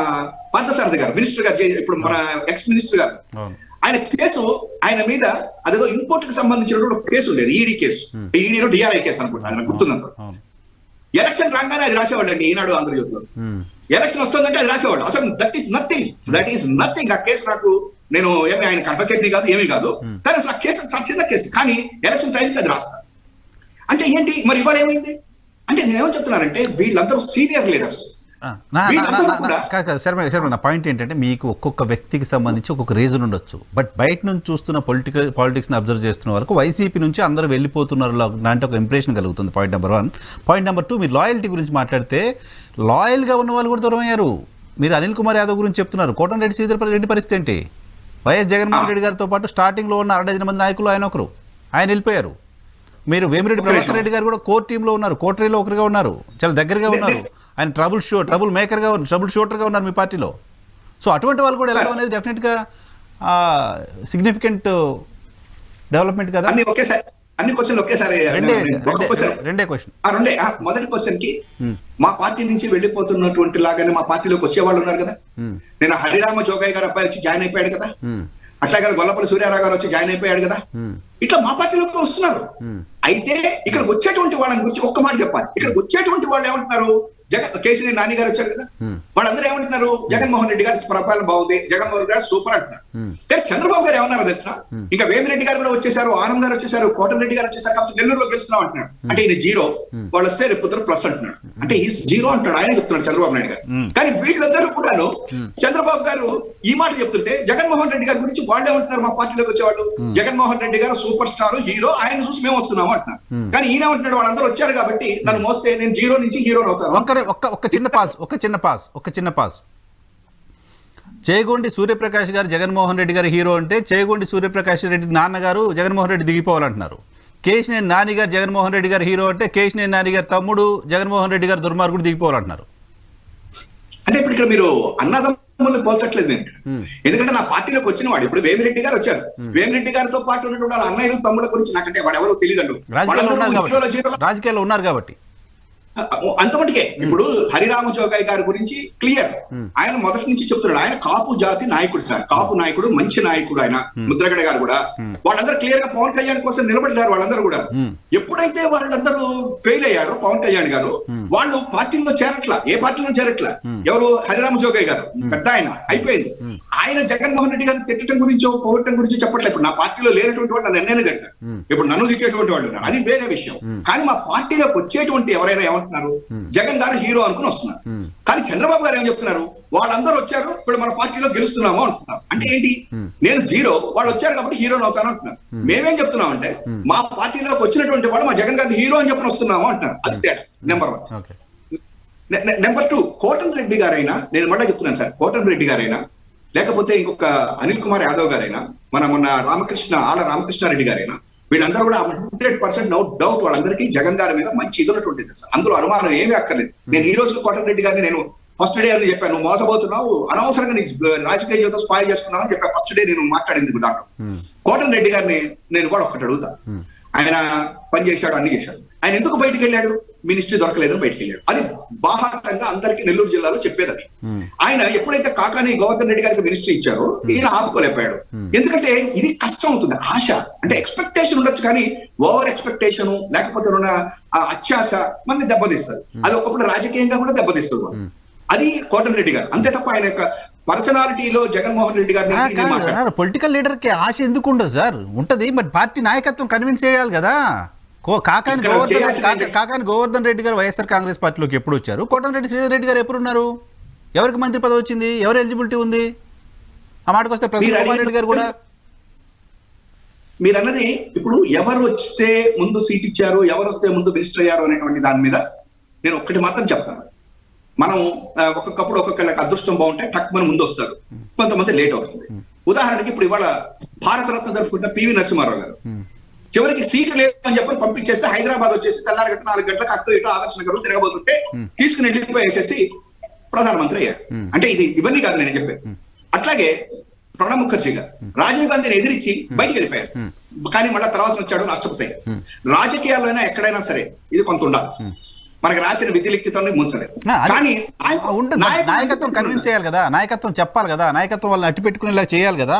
పార్థసారథి గారు మినిస్టర్ గారు, ఇప్పుడు మన ఎక్స్ మినిస్టర్ గారు, ఆయన కేసు, ఆయన మీద అదేదో ఇంపోర్ట్ కి సంబంధించినటువంటి ఒక కేసు ఉండేది, ఈడీ కేసు, ఈడీలో డిఆర్ఐ కేసు అనుకుంటున్నాను, ఆయన గుర్తున్నంత. ఎలక్షన్ రాగానే అది రాసేవాడు అండి ఈనాడు ఆంధ్రజ్యోతిలో. ఎలక్షన్ వస్తుందంటే అది రాసేవాడు. అసలు దట్ ఈస్ నథింగ్. ఆ కేసు నాకు, నేను ఏమి ఆయన అడ్వకేట్ ని కాదు, ఏమీ కాదు, కానీ అసలు ఆ కేసు చాలా చిన్న కేసు, కానీ ఎలక్షన్ టైంకి అది రాస్తారు. అంటే ఏంటి మరి ఇవాళ ఏమైంది అంటే, నేనేమో చెప్తున్నానంటే వీళ్ళందరూ సీనియర్ లీడర్స్. శర్మ, నా పాయింట్ ఏంటంటే, మీకు ఒక్కొక్క వ్యక్తికి సంబంధించి ఒక్కొక్క రీజన్ ఉండొచ్చు, బట్ బయట నుంచి చూస్తున్న పాలిటిక్స్ని అబ్జర్వ్ చేస్తున్న వరకు వైసీపీ నుంచి అందరూ వెళ్ళిపోతున్నారు లాంటి ఒక ఇంప్రెషన్ కలుగుతుంది. Point number 1. పాయింట్ నెంబర్ 2, మీరు లాయల్టీ గురించి మాట్లాడితే లాయల్గా ఉన్న వాళ్ళు కూడా దూరం అయ్యారు. మీరు అనిల్ కుమార్ యాదవ్ గురించి చెప్తున్నారు, కోటంరెడ్డి శ్రీధర్ రెడ్డి పరిస్థితి ఏంటి? వైఎస్ జగన్మోహన్ రెడ్డి గారితో పాటు స్టార్టింగ్లో ఉన్న 60 మంది నాయకులు ఆయన ఒకరు, ఆయన వెళ్ళిపోయారు. మీరు వేమిరెడ్డి ప్రభాకర్ రెడ్డి గారు కూడా కోర్ టీంలో ఉన్నారు, కోటరీలో ఒకరిగా ఉన్నారు, చాలా దగ్గరగా ఉన్నారు. ఆయన ట్రబుల్ మేకర్గా ట్రబుల్ షూటర్గా ఉన్నారు మీ పార్టీలో. సో అటువంటి వాళ్ళు కూడా వెళ్ళడం అనేది డెఫినెట్గా సిగ్నిఫికెంట్ డెవలప్మెంట్ కదా. అన్ని క్వశ్చన్లు ఒకేసారి రెండే క్వశ్చన్. మొదటి క్వశ్చన్ కి మా పార్టీ నుంచి వెళ్ళిపోతున్నటువంటి లాగానే మా పార్టీలోకి వచ్చే వాళ్ళు ఉన్నారు కదా. నేను హరిరామ జోగయ్య గారు అబ్బాయి వచ్చి జాయిన్ అయిపోయాడు కదా, అట్లాగే గొల్లపల్లి సూర్యారావు గారు వచ్చి జాయిన్ అయిపోయాడు కదా. ఇట్లా మా పార్టీలోకి వస్తున్నారు. అయితే ఇక్కడికి వచ్చేటువంటి వాళ్ళని గురించి ఒక్క మాట చెప్పాలి. ఇక్కడికి వచ్చేటువంటి వాళ్ళు ఏమంటున్నారు, కేసీఆర్ నాని గారు వచ్చారు కదా, వాళ్ళందరూ ఏమంటున్నారు, జగన్మోహన్ రెడ్డి గారి పరిపాలన బాగుంది, జగన్మోహన్ రెడ్డి గారు సూపర్ అంటున్నారు. కానీ చంద్రబాబు గారు ఏమన్నారో తెలుసా, ఇంకా వేమిరెడ్డి గారు కూడా వచ్చేసారు, ఆనంద్ గారు వచ్చేసారు, కోటమిరెడ్డి గారు వచ్చేసారు, కాబట్టి నెల్లూరులో గెలుస్తున్నాం అంటున్నాడు. అంటే ఈయన జీరో, వాళ్ళు వస్తే రేపు ప్లస్ అంటున్నాడు. అంటే ఈ జీరో అంటాడు ఆయన చెప్తున్నాడు చంద్రబాబు నాయుడు గారు. కానీ వీళ్ళందరూ కూడాను చంద్రబాబు గారు ఈ మాట చెప్తుంటే జగన్మోహన్ రెడ్డి గారి గురించి వాళ్ళు ఏమంటున్నారు, మా పార్టీలోకి వచ్చేవాళ్ళు జగన్మోహన్ రెడ్డి గారు సూపర్ స్టార్ హీరో, ఆయన చూసి మేము వస్తున్నాము అంటున్నారు. కానీ ఈయన ఏమంటున్నాడు, వాళ్ళందరూ వచ్చారు కాబట్టి నన్ను మోస్తే నేను జీరో నుంచి హీరోని అవుతాను. ఒక చిన్న పాస్. చేగొండి సూర్యప్రకాష్ గారు జగన్మోహన్ రెడ్డి గారు హీరో అంటే చేగొండి సూర్యప్రకాష్ రెడ్డి నాన్నగారు జగన్మోహన్ రెడ్డి దిగిపోవాలంటున్నారు. కేశినేని నాని గారు జగన్మోహన్ రెడ్డి గారు హీరో అంటే కేశినేని నాని గారు తమ్ముడు జగన్మోహన్ రెడ్డి గారు దుర్మార్గుడు దిగిపోవాలంటున్నారు. అంటే ఇప్పుడు ఇక్కడ మీరు అన్నదమ్ముల్ని పోల్చట్లేదు నేను, ఎందుకంటే నా పార్టీలోకి వచ్చిన వాడు ఇప్పుడు వేమిరెడ్డి గారు వచ్చారు. వేమిరెడ్డి గారితో పాటు ఉన్నటువంటి వాళ్ళ అన్నయ్యలు తమ్ముళ్ళ గురించి నాకంటే వాళ్ళు ఎవరో తెలియదు. రాజకీయాల్లో ఉన్నారు కాబట్టి అంతమటికే ఇప్పుడు హరిరామ జోగయ్య గారి గురించి క్లియర్. ఆయన మొదటి నుంచి చెప్తున్నాడు, ఆయన కాపు జాతి నాయకుడు సార్, కాపు నాయకుడు, మంచి నాయకుడు ఆయన. ముద్రగడ గారు కూడా వాళ్ళందరూ క్లియర్ గా పవన్ కళ్యాణ్ కోసం నిలబడ్డారు. వాళ్ళందరూ కూడా ఎప్పుడైతే వాళ్ళందరూ ఫెయిల్ అయ్యారో పవన్ కళ్యాణ్ గారు, వాళ్ళు పార్టీలో చేరట్లా, ఏ పార్టీలో చేరట్లా. ఎవరు, హరిరామ జోగయ్య గారు పెద్ద ఆయన అయిపోయింది. ఆయన జగన్మోహన్ రెడ్డి గారిని తిట్టడం గురించో పోగొట్టడం గురించి చెప్పట్లేదు. ఇప్పుడు నా పార్టీలో లేనటువంటి వాళ్ళు నన్ను కట్టారు, ఇప్పుడు నన్ను దిక్కేటువంటి వాళ్ళు ఉన్నారు, అది వేరే విషయం. కానీ మా పార్టీలోకి వచ్చేటువంటి ఎవరైనా జగన్ గారు హీరో అనుకుని వస్తున్నారు. కానీ చంద్రబాబు గారు ఏం చెప్తున్నారు, వాళ్ళందరూ వచ్చారు ఇప్పుడు మన పార్టీలో గెలుస్తున్నాము అంటున్నారు. అంటే ఏంటి, నేను జీరో, వాళ్ళు వచ్చారు కాబట్టి హీరోని అవుతాను అంటున్నారు. మేమేం చెప్తున్నాం అంటే మా పార్టీలోకి వచ్చినటువంటి వాళ్ళు మా జగన్ గారిని హీరో అని చెప్పని వస్తున్నాము అంటున్నారు. అది తేడా నెంబర్ 1. నెంబర్ 2, కోటమిరెడ్డి గారైనా, నేను మళ్ళీ చెప్తున్నాను సార్, కోటమిరెడ్డి గారైనా లేకపోతే ఇంకొక అనిల్ కుమార్ యాదవ్ గారైనా, మొన్న ఆళ్ళ రామకృష్ణారెడ్డి గారైనా, వీళ్ళందరూ కూడా 100% నో డౌట్ వాళ్ళందరికీ జగన్ గారి మీద మంచి ఇది ఉన్నటువంటిది సార్. అందులో అనుమానం ఏమీ అక్కర్లేదు. నేను ఈ రోజు కోటమిరెడ్డి గారిని నేను ఫస్ట్ డే అని చెప్పాను, నువ్వు మోసపోతున్నావు, అనవసరంగా నీకు రాజకీయ జీవితం స్పాయిల్ చేసుకున్నావు అని చెప్పాను ఫస్ట్ డే నేను మాట్లాడింది దాంట్లో. కోటమిరెడ్డి గారిని నేను కూడా ఒకటి అడుగుతా, ఆయన పని చేశాడు, అన్ని చేశాడు, ఆయన ఎందుకు బయటికి వెళ్ళాడు, మినిస్ట్రీ దొరకలేదని బయటికి వెళ్ళాడు. అది బాహాటంగా అందరికీ నెల్లూరు జిల్లాలో చెప్పేది అది. ఆయన ఎప్పుడైతే కాకాని గోవర్ధన్ రెడ్డి గారికి మినిస్ట్రీ ఇచ్చారో ఈయన ఆపుకోలేకపోయాడు. ఎందుకంటే ఇది కష్టం అవుతుంది, ఆశ అంటే ఎక్స్పెక్టేషన్ ఉండొచ్చు, కానీ ఓవర్ ఎక్స్పెక్టేషన్ లేకపోతే ఉన్న అత్యాశ మనని దెబ్బతీస్తుంది. అది ఒకప్పుడు రాజకీయంగా కూడా దెబ్బతీస్తుంది. అది కోటమిరెడ్డి గారు, అంతే తప్ప ఆయన యొక్క పర్సనాలిటీలో జగన్మోహన్ రెడ్డి గారిని. పొలిటికల్ లీడర్ కి ఆశ ఎందుకు ఉండదు సార్, ఉంటది, మరి పార్టీ నాయకత్వం కన్విన్స్ చేయాలి కదా. కాకాని గోవర్ధన్ రెడ్డి గారు వైఎస్ఆర్ కాంగ్రెస్ పార్టీలోకి ఎప్పుడు వచ్చారు, కోటమిరెడ్డి శ్రీధర్ రెడ్డి గారు ఎప్పుడు ఉన్నారు, ఎవరికి మంత్రి పదవి వచ్చింది, ఎవరు ఎలిజిబిలిటీ ఉంది, ఆ మాటకు వస్తే ప్రసన్న రెడ్డి గారు కూడా. మీరు అన్నది ఇప్పుడు ఎవరు వస్తే ముందు సీట్ ఇచ్చారు, ఎవరు వస్తే ముందు మినిస్టర్ అయ్యారు అనేటువంటి దాని మీద నేను ఒక్కటి మాత్రం చెప్తాను. మనం ఒక్కొక్కప్పుడు ఒక్కొక్కళ్ళకి అదృష్టం బాగుంటే తక్కువ ముందు వస్తారు, కొంతమంది లేట్ అవుతుంది. ఉదాహరణకి ఇప్పుడు ఇవాళ భారతరత్న జరుపుకుంటున్న పివి నరసింహారావు గారు చివరికి సీటు లేదు అని చెప్పి పంపించేస్తే హైదరాబాద్ వచ్చేసి తెల్లారి 4 గంటలకు అటు ఇటు ఆదర్శ నగర్ తిరగబోతుంటే తీసుకుని వెళ్ళిపోయేసేసి ప్రధానమంత్రి అయ్యారు. అంటే ఇవన్నీ కాదు నేను చెప్పాను. అట్లాగే ప్రణబ్ ముఖర్జీ గారు రాజీవ్ గాంధీని ఎదిరించి బయటికి వెళ్ళిపోయారు, కానీ మళ్ళీ తర్వాత వచ్చాడు రాష్ట్రపతి. రాజకీయాల్లో అయినా ఎక్కడైనా సరే ఇది కొంత ఉండాలి, మనకి రాసిన విధిలిఖితాన్ని ముంచలేదు. కానీ నాయకత్వం కన్విన్స్ చేయాలి కదా, నాయకత్వం చెప్పాలి కదా, నాయకత్వం వాళ్ళని అట్టి పెట్టుకునేలా చేయాలి కదా.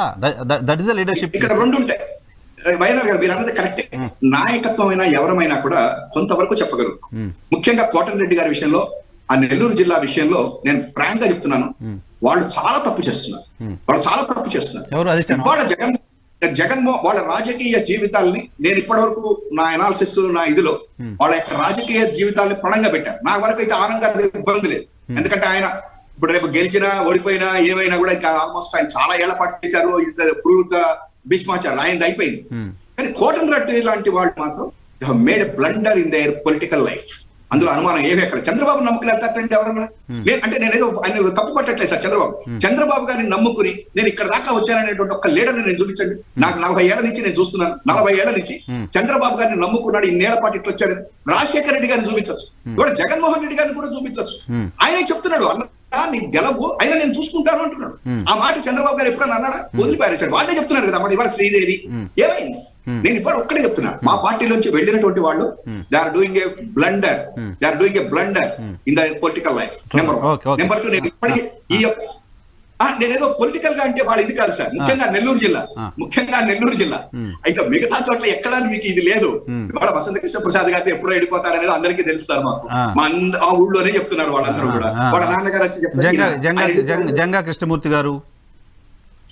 That is the leadership. ఇక్కడ 2 ఉంటాయి వైఎన్ఆర్ గారు, మీరు అన్నది కరెక్టే. నాయకత్వం అయినా ఎవరమైనా కూడా కొంతవరకు చెప్పగలుగుతాం. ముఖ్యంగా కోటమిరెడ్డి గారి విషయంలో, ఆ నెల్లూరు జిల్లా విషయంలో నేను ఫ్రాంక్ గా చెప్తున్నాను, వాళ్ళు చాలా తప్పు చేస్తున్నారు. వాళ్ళ వాళ్ళ రాజకీయ జీవితాలని నేను ఇప్పటి వరకు నా అనాలిసిస్ నా ఇదిలో వాళ్ళ యొక్క రాజకీయ జీవితాలని పణంగా పెట్టారు. నా వరకు అయితే ఆనందంగా ఇబ్బంది లేదు, ఎందుకంటే ఆయన ఇప్పుడు రేపు గెలిచినా ఓడిపోయినా ఏమైనా కూడా ఇంకా ఆల్మోస్ట్ ఆయన చాలా ఏళ్ల పాటు చేశారు, భీష్మాచార్య ఆయనది అయిపోయింది. కానీ కోటమిరెడ్డి లాంటి వాళ్ళు మాత్రం made a blunder in there political life. అందులో అనుమానం ఏమీ ఎక్కడ. చంద్రబాబు నమ్ముకుని వెళ్తారంటే ఎవరన్నా అంటే నేనేదో ఆయన తప్పు పట్టట్లేదు సార్. చంద్రబాబు గారిని నమ్ముకుని నేను ఇక్కడ దాకా వచ్చాననేటువంటి ఒక లీడర్ని నేను చూపించండి. నాకు 40 ఏళ్ల నుంచి నేను చూస్తున్నాను. 40 ఏళ్ల నుంచి చంద్రబాబు గారిని నమ్ముకున్నాడు, ఇన్నేళ్ల పాటు ఇట్లా వచ్చాడు. రాజశేఖర రెడ్డి గారిని చూపించవచ్చు, కూడా జగన్మోహన్ రెడ్డి గారిని కూడా చూపించవచ్చు. ఆయనే చెప్తున్నాడు అన్న నీ గెలవు అయినా నేను చూసుకుంటాను అంటున్నాడు. ఆ మాట చంద్రబాబు గారు ఎప్పుడన్నా అన్నాడా? వదిలిపారేశాడు. వాళ్ళే చెప్తున్నారు కదా మరి ఇవాళ శ్రీదేవి ఏమైంది. నేను ఇప్పుడు ఒక్కడే చెప్తున్నా, మా పార్టీలోంచి వెళ్ళినటువంటి వాళ్ళు they are doing a blunder in the political life. Number 2 నేను ఇప్పటికీ నేనేదో పొలిటికల్ గా అంటే వాళ్ళు ఇది కాదు సార్. ముఖ్యంగా నెల్లూరు జిల్లా ఇంకా మిగతా చోట్ల ఎక్కడ మీకు ఇది లేదు. ఇవాళ వసంత కృష్ణ ప్రసాద్ గారితో ఎప్పుడో వెళ్ళిపోతాడనేది అందరికీ తెలుస్తారు. మాకు ఆ ఊళ్ళోనే చెప్తున్నారు వాళ్ళందరూ కూడా. వాళ్ళ నాన్నగారు వచ్చి చెప్తారు. జంగా కృష్ణమూర్తి గారు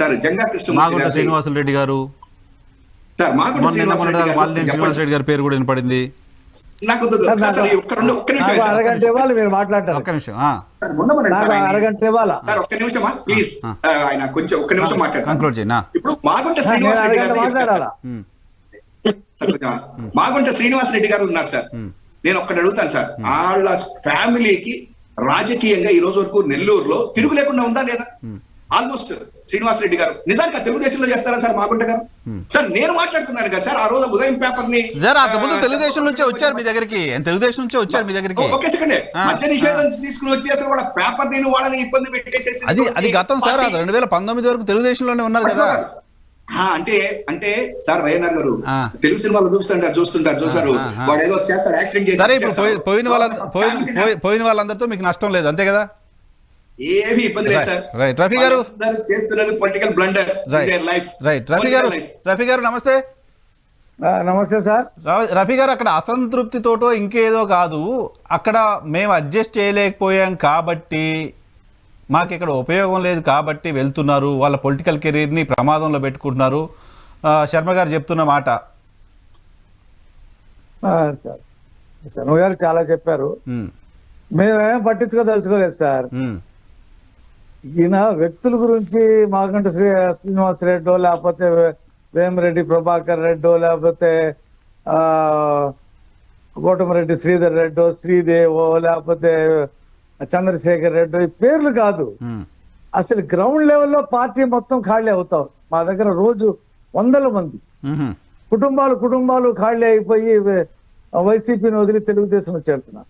సార్, జంగా కృష్ణమూర్తి, శ్రీనివాసులు రెడ్డి గారు సార్, శ్రీనివాస్ రెడ్డి గారి పేరు కూడా వినపడింది. నాకు అరగంట ఇవ్వాలి, మీరు మాట్లాడతారు. ఒక్క నిమిషం అరగంట ఇవ్వాలా సార్? ఒక్క నిమిషమా ప్లీజ్. ఆయన కొంచెం ఒక్క నిమిషం కంక్లూడ్ చేయండి. ఇప్పుడు మాగుంట శ్రీనివాస్ రెడ్డి గారు మాట్లాడాలా? మాగుంట శ్రీనివాస్ రెడ్డి గారు ఉన్నారు సార్. నేను ఒక్కటి అడుగుతాను సార్, వాళ్ళ ఫ్యామిలీకి రాజకీయంగా ఈ రోజు వరకు నెల్లూరులో తిరుగు లేకుండా ఉందా లేదా? ఆల్మోస్ట్ శ్రీనివాస్ రెడ్డి గారు నిజానికి తెలుగుదేశంలో చెప్తారా సార్ మాగుంట గారు? సార్ నేను మాట్లాడుతున్నాను కదా సార్, ఆ రోజు ఉదయం పేపర్ ని తెలుగుదేశం నుంచే వచ్చారు మీ దగ్గరికి. ఒకే సెకండ్ మధ్య నిషేధం తీసుకుని వచ్చేసి వాళ్ళ పేపర్ నేను వాళ్ళని ఇబ్బంది పెట్టేసేసి అది గతం సార్. 2019 వరకు తెలుగుదేశంలోనే ఉన్నారు కదా. అంటే సార్ వైఎన్ఆర్ గారు తెలుగు సినిమాలు చూస్తారు వాడు ఏదో చేస్తాడు యాక్సిడెంట్ చేసి. సరే, ఇప్పుడు పోయిన వాళ్ళందరితో మీకు నష్టం లేదు అంతే కదా? ఏమి ఇబ్బంది లేదు సార్. రైట్ రఫీ గారు చేస్తున్నది political blunder in life. Right Rafi గారు నమస్తే. నమస్తే సార్. రఫీ గారు, అక్కడ అసంతృప్తితోటో ఇంకేదో కాదు, అక్కడ మేము అడ్జస్ట్ చేయలేకపోయాం కాబట్టి, మాకు ఇక్కడ ఉపయోగం లేదు కాబట్టి వెళ్తున్నారు, వాళ్ళ పొలిటికల్ కెరీర్ని ప్రమాదంలో పెట్టుకుంటున్నారు శర్మ గారు చెప్తున్న మాట. సార్ శర్మ గారు చాలా చెప్పారు, మేమేం పట్టించుకోదలుచుకోలేదు సార్. ఈయన వ్యక్తుల గురించి మాకంటే శ్రీనివాస్ రెడ్డో, లేకపోతే వేమిరెడ్డి ప్రభాకర్ రెడ్డో, లేకపోతే కోటమిరెడ్డి శ్రీధర్ రెడ్డో, శ్రీదేవో, లేకపోతే చంద్రశేఖర్ రెడ్డో, ఈ పేర్లు కాదు. అసలు గ్రౌండ్ లెవెల్లో పార్టీ మొత్తం ఖాళీ అవుతావు. మా దగ్గర రోజు 100 మంది కుటుంబాలు ఖాళీ అయిపోయి వైసీపీని వదిలి తెలుగుదేశం చేరుతున్నారు.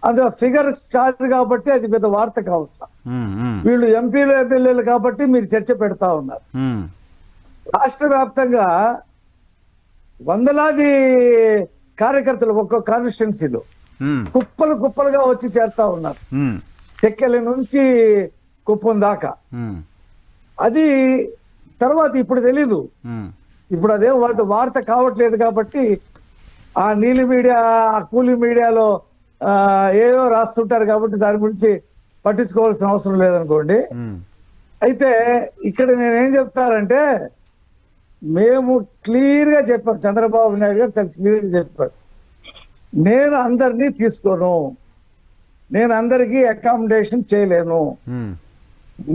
అందులో ఫిగర్స్ కాదు కాబట్టి అది పెద్ద వార్త కావట్లా. వీళ్ళు ఎంపీలు ఎమ్మెల్యేలు కాబట్టి మీరు చర్చ పెడతా ఉన్నారు. రాష్ట్ర వ్యాప్తంగా వందలాది కార్యకర్తలు ఒక్కొక్క కాన్స్టిట్యున్సీలో కుప్పలుగా వచ్చి చేరుతా ఉన్నారు, టెక్కెల నుంచి కుప్పం దాకా. అది తర్వాత ఇప్పుడు తెలీదు, ఇప్పుడు అదేం వార్త కావట్లేదు కాబట్టి ఆ నీలి మీడియా, ఆ కూలి మీడియాలో ఏదో రాస్తుంటారు కాబట్టి దాని గురించి పట్టించుకోవాల్సిన అవసరం లేదనుకోండి. అయితే ఇక్కడ నేనేం చెప్తానంటే, మేము క్లియర్ గా చెప్పాం, చంద్రబాబు నాయుడు గారు చాలా క్లియర్ గా చెప్పాడు, నేను అందరినీ తీసుకోను, నేను అందరికీ అకామిడేషన్ చేయలేను,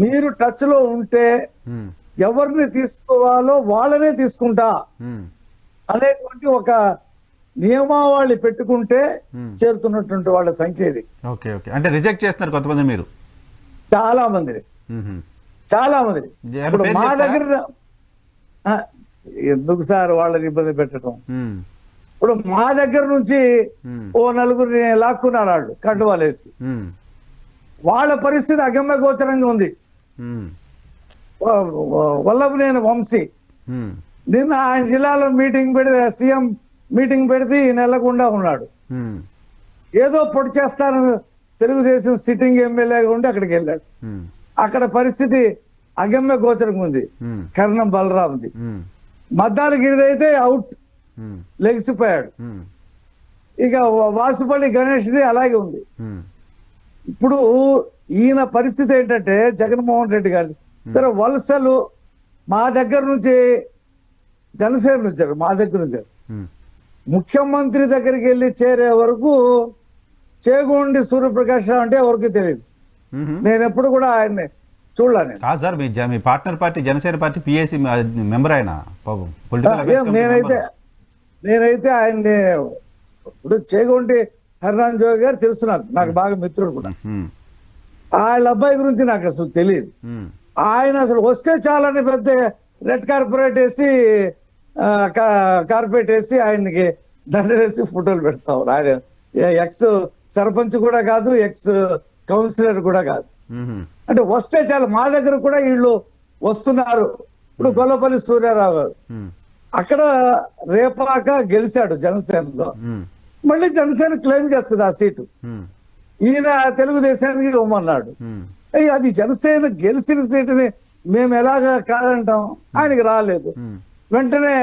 మీరు టచ్ లో ఉంటే ఎవరిని తీసుకోవాలో వాళ్ళనే తీసుకుంటా అనేటువంటి ఒక నియమావళి పెట్టుకుంటే చేరుతున్నటువంటి వాళ్ళ సంఖ్య ఇది. అంటే రిజెక్ట్ చేస్తున్నారు కొంతమంది, మీరు చాలా మంది. ఇప్పుడు మా దగ్గర ఎందుకు సార్ వాళ్ళని ఇబ్బంది పెట్టడం? ఇప్పుడు మా దగ్గర నుంచి ఓ నలుగురిని లాక్కున్నారు వాళ్ళు కండువాలేసి. వాళ్ళ పరిస్థితి అగమ్య గోచరంగా ఉంది. వల్లభనేని వంశీ నిన్న ఆయన జిల్లాలో మీటింగ్ పెడితే, సీఎం మీటింగ్ పెడితే నెలకుండా ఉన్నాడు. ఏదో పొడి చేస్తాను తెలుగుదేశం సిట్టింగ్ ఎమ్మెల్యేగా ఉండి అక్కడికి వెళ్ళాడు. అక్కడ పరిస్థితి అగమ్య గోచరంగా ఉంది. కర్ణం బలరాంది, మద్దాల గిరిదైతే అవుట్, లెగిసిపోయాడు. ఇక వాసుపల్లి గణేష్ది అలాగే ఉంది. ఇప్పుడు ఈయన పరిస్థితి ఏంటంటే, జగన్మోహన్ రెడ్డి గారి సరే వలసలు మా దగ్గర నుంచి జనసేన వచ్చారు, మా దగ్గర నుంచి ముఖ్యమంత్రి దగ్గరికి వెళ్ళి చేరే వరకు చేగొండి సూర్యప్రకాష్ అంటే ఎవరికి తెలియదు. నేను ఎప్పుడు కూడా ఆయన్ని చూడలే. సార్ మీ partner party Janasena party PSC member ఆయన. నేనైతే ఆయన్ని ఇప్పుడు చేగొండి హరిరామ్ జోగి గారు తెలుసు నాకు బాగా మిత్రుడు కూడా. వాళ్ళ అబ్బాయి గురించి నాకు అసలు తెలియదు. ఆయన అసలు వస్తే చాలని పెద్ద రెడ్ కార్పొరేట్ వేసి కార్పెట్ వేసి ఆయనకి దండలేసి ఫోటోలు పెడతాం. ఆయన ఎక్స్ సర్పంచ్ కూడా కాదు, ఎక్స్ కౌన్సిలర్ కూడా కాదు. అంటే వస్తే చాలు. మా దగ్గర కూడా వీళ్ళు వస్తున్నారు. ఇప్పుడు గొల్లపల్లి సూర్యారావు గారు అక్కడ రేపాక గెలిచాడు జనసేనలో, మళ్ళీ జనసేన క్లెయిమ్ చేస్తుంది ఆ సీటు. ఈయన తెలుగుదేశానికి ఇవ్వమన్నాడు. అది జనసేన గెలిచిన సీటుని మేము ఎలాగా కాదంటాం. ఆయనకి రాలేదు. వెంటనే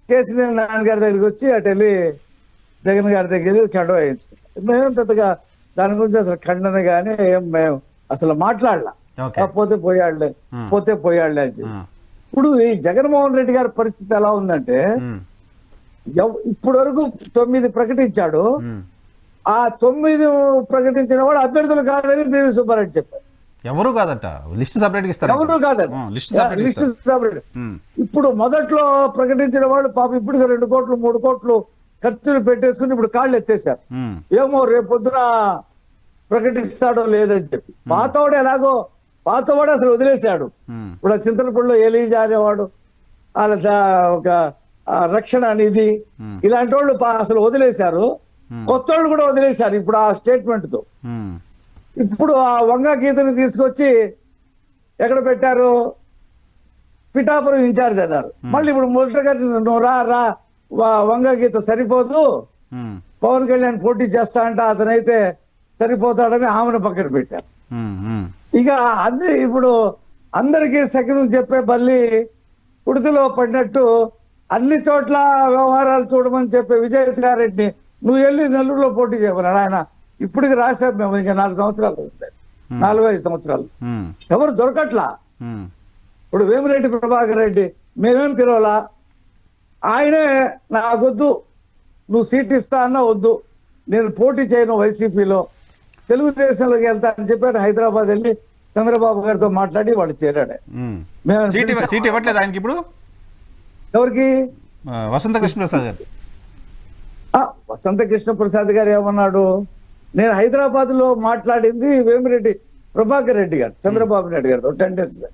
కేసీఆర్ నాన్నగారి దగ్గరికి వచ్చి అటు వెళ్ళి జగన్ గారి దగ్గర వెళ్ళి ఖండ వేయించుకుంటాం. మేమేం పెద్దగా దాని గురించి అసలు ఖండన కానీ ఏం మేము అసలు మాట్లాడలా. పోతే పోయాడులే అని చెప్పి. ఇప్పుడు ఈ జగన్మోహన్ రెడ్డి గారి పరిస్థితి ఎలా ఉందంటే, ఇప్పటి వరకు 9 ప్రకటించాడు. ఆ 9 ప్రకటించిన వాడు అభ్యర్థులు కాదని బివి సుబ్బారెడ్డి చెప్పారు. ఎవరు కాదట, లిస్ట్ సపరేట్ ఇస్తారు. ఎవరు కాదట, లిస్ట్ సపరేట్. ఇప్పుడు మొదట్లో ప్రకటించిన వాళ్ళు పాపం ఇప్పుడు 2 కోట్లు 3 కోట్లు ఖర్చులు పెట్టేసుకుని ఇప్పుడు కాళ్ళు ఎత్తేసారు. ఏమో రేపొద్దున ప్రకటిస్తాడో లేదని చెప్పి. పాతవాడు అసలు వదిలేశాడు. ఇప్పుడు చింతలపూడిలో ఎలీజా అనేవాడు, వాళ్ళ ఒక రక్షణ అనేది, ఇలాంటి వాళ్ళు అసలు వదిలేశారు. కొత్త వాళ్ళు కూడా వదిలేశారు ఇప్పుడు ఆ స్టేట్మెంట్ తో. ఇప్పుడు ఆ వంగ గీతని తీసుకొచ్చి ఎక్కడ పెట్టారు, పిఠాపురం ఇన్ఛార్జ్ అన్నారు. మళ్ళీ ఇప్పుడు మొదటగా నువ్వు రా వంగ గీత సరిపోదు, పవన్ కళ్యాణ్ పోటీ చేస్తా అంటే అతనైతే సరిపోతాడని ఆమెను పక్కన పెట్టారు. ఇక అన్ని ఇప్పుడు అందరికీ సెకండ్ చెప్పే బల్లి ఉడితిలో పడినట్టు అన్ని చోట్ల వ్యవహారాలు చూడమని చెప్పే విజయసాయి రెడ్డిని నువ్వు వెళ్ళి నెల్లూరులో పోటీ చేయమన్నాడు. ఆయన ఇప్పటికి రాశారు మేము, ఇంకా 4 సంవత్సరాలు ఉంటాయి, 4-5 సంవత్సరాలు. ఎవరు దొరకట్లా. ఇప్పుడు వేమిరెడ్డి ప్రభాకర్ రెడ్డి మేమేం పిలవలా, ఆయనే నాకొద్దు నువ్వు సీట్ ఇస్తా అన్నా వద్దు, నేను పోటీ చేయను వైసీపీలో, తెలుగుదేశంలోకి వెళ్తా అని చెప్పారు. హైదరాబాద్ వెళ్ళి చంద్రబాబు గారితో మాట్లాడి వాళ్ళు చేరాడు. సీట్ ఇవ్వట్లేదు ఆయనకి ఇప్పుడు. ఎవరికి? వసంత కృష్ణ ప్రసాద్ గారు. వసంత కృష్ణ ప్రసాద్ గారు ఏమన్నాడు, నేను హైదరాబాద్ లో మాట్లాడింది వేమిరెడ్డి ప్రభాకర్ రెడ్డి గారు చంద్రబాబు నాయుడు గారితో 10 days గా.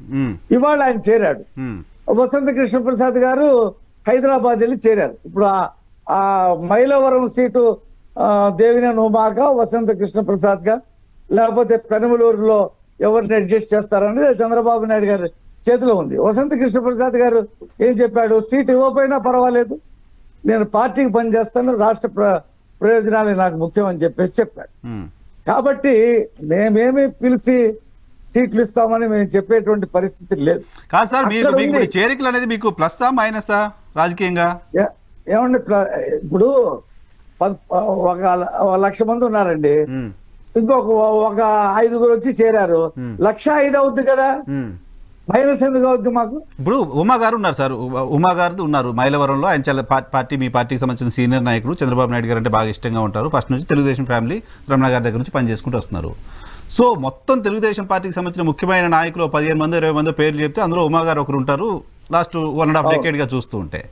ఇవాళ ఆయన చేరాడు. వసంత కృష్ణ ప్రసాద్ గారు హైదరాబాద్ వెళ్ళి చేరారు. ఇప్పుడు ఆ మైలవరం సీటు దేవినేని ఉమాగా, వసంత కృష్ణ ప్రసాద్ గా, లేకపోతే పెనమలూరులో ఎవరిని అడ్జస్ట్ చేస్తారనేది చంద్రబాబు నాయుడు గారి చేతిలో ఉంది. వసంత కృష్ణ ప్రసాద్ గారు ఏం చెప్పాడు, సీటు ఇవ్వకపోయినా పర్వాలేదు, నేను పార్టీకి పనిచేస్తాను, రాష్ట్ర ప్రయోజనాలు నాకు ముఖ్యం అని చెప్పేసి చెప్పాడు. కాబట్టి మేమేమి పిలిచి సీట్లు ఇస్తామని మేము చెప్పేటువంటి పరిస్థితి లేదు. కాదు సార్, మీకు చేరికలు అనేది మీకు ప్లస్సా మైనసా రాజకీయంగా? ఏమండి, ఇప్పుడు 1,00,000 మంది ఉన్నారండి, ఇంకొక 5 వచ్చి చేరారు, 1,05,000 అవుద్ది కదా, మైనస్ ఎందుకు అవుద్ది మాకు? ఇప్పుడు ఉమా గారు ఉన్నారు సార్, ఉమా గారు ఉన్నారు మైలవరంలో. ఆయన చాలా మీ పార్టీకి సంబంధించిన సీనియర్ నాయకుడు. చంద్రబాబు నాయుడు గారు అంటే బాగా ఇష్టంగా ఉంటారు. ఫస్ట్ నుంచి తెలుగుదేశం ఫ్యామిలీ రమణ గారి దగ్గర నుంచి పనిచేసుకుంటూ వస్తున్నారు. సో మొత్తం తెలుగుదేశం పార్టీకి సంబంధించిన ముఖ్యమైన నాయకులు 15 మంది 20 మంది పేర్లు చెప్తే అందులో ఉమా గారు ఒకరు ఉంటారు, లాస్ట్ 1.5 decade గా చూస్తూ ఉంటే.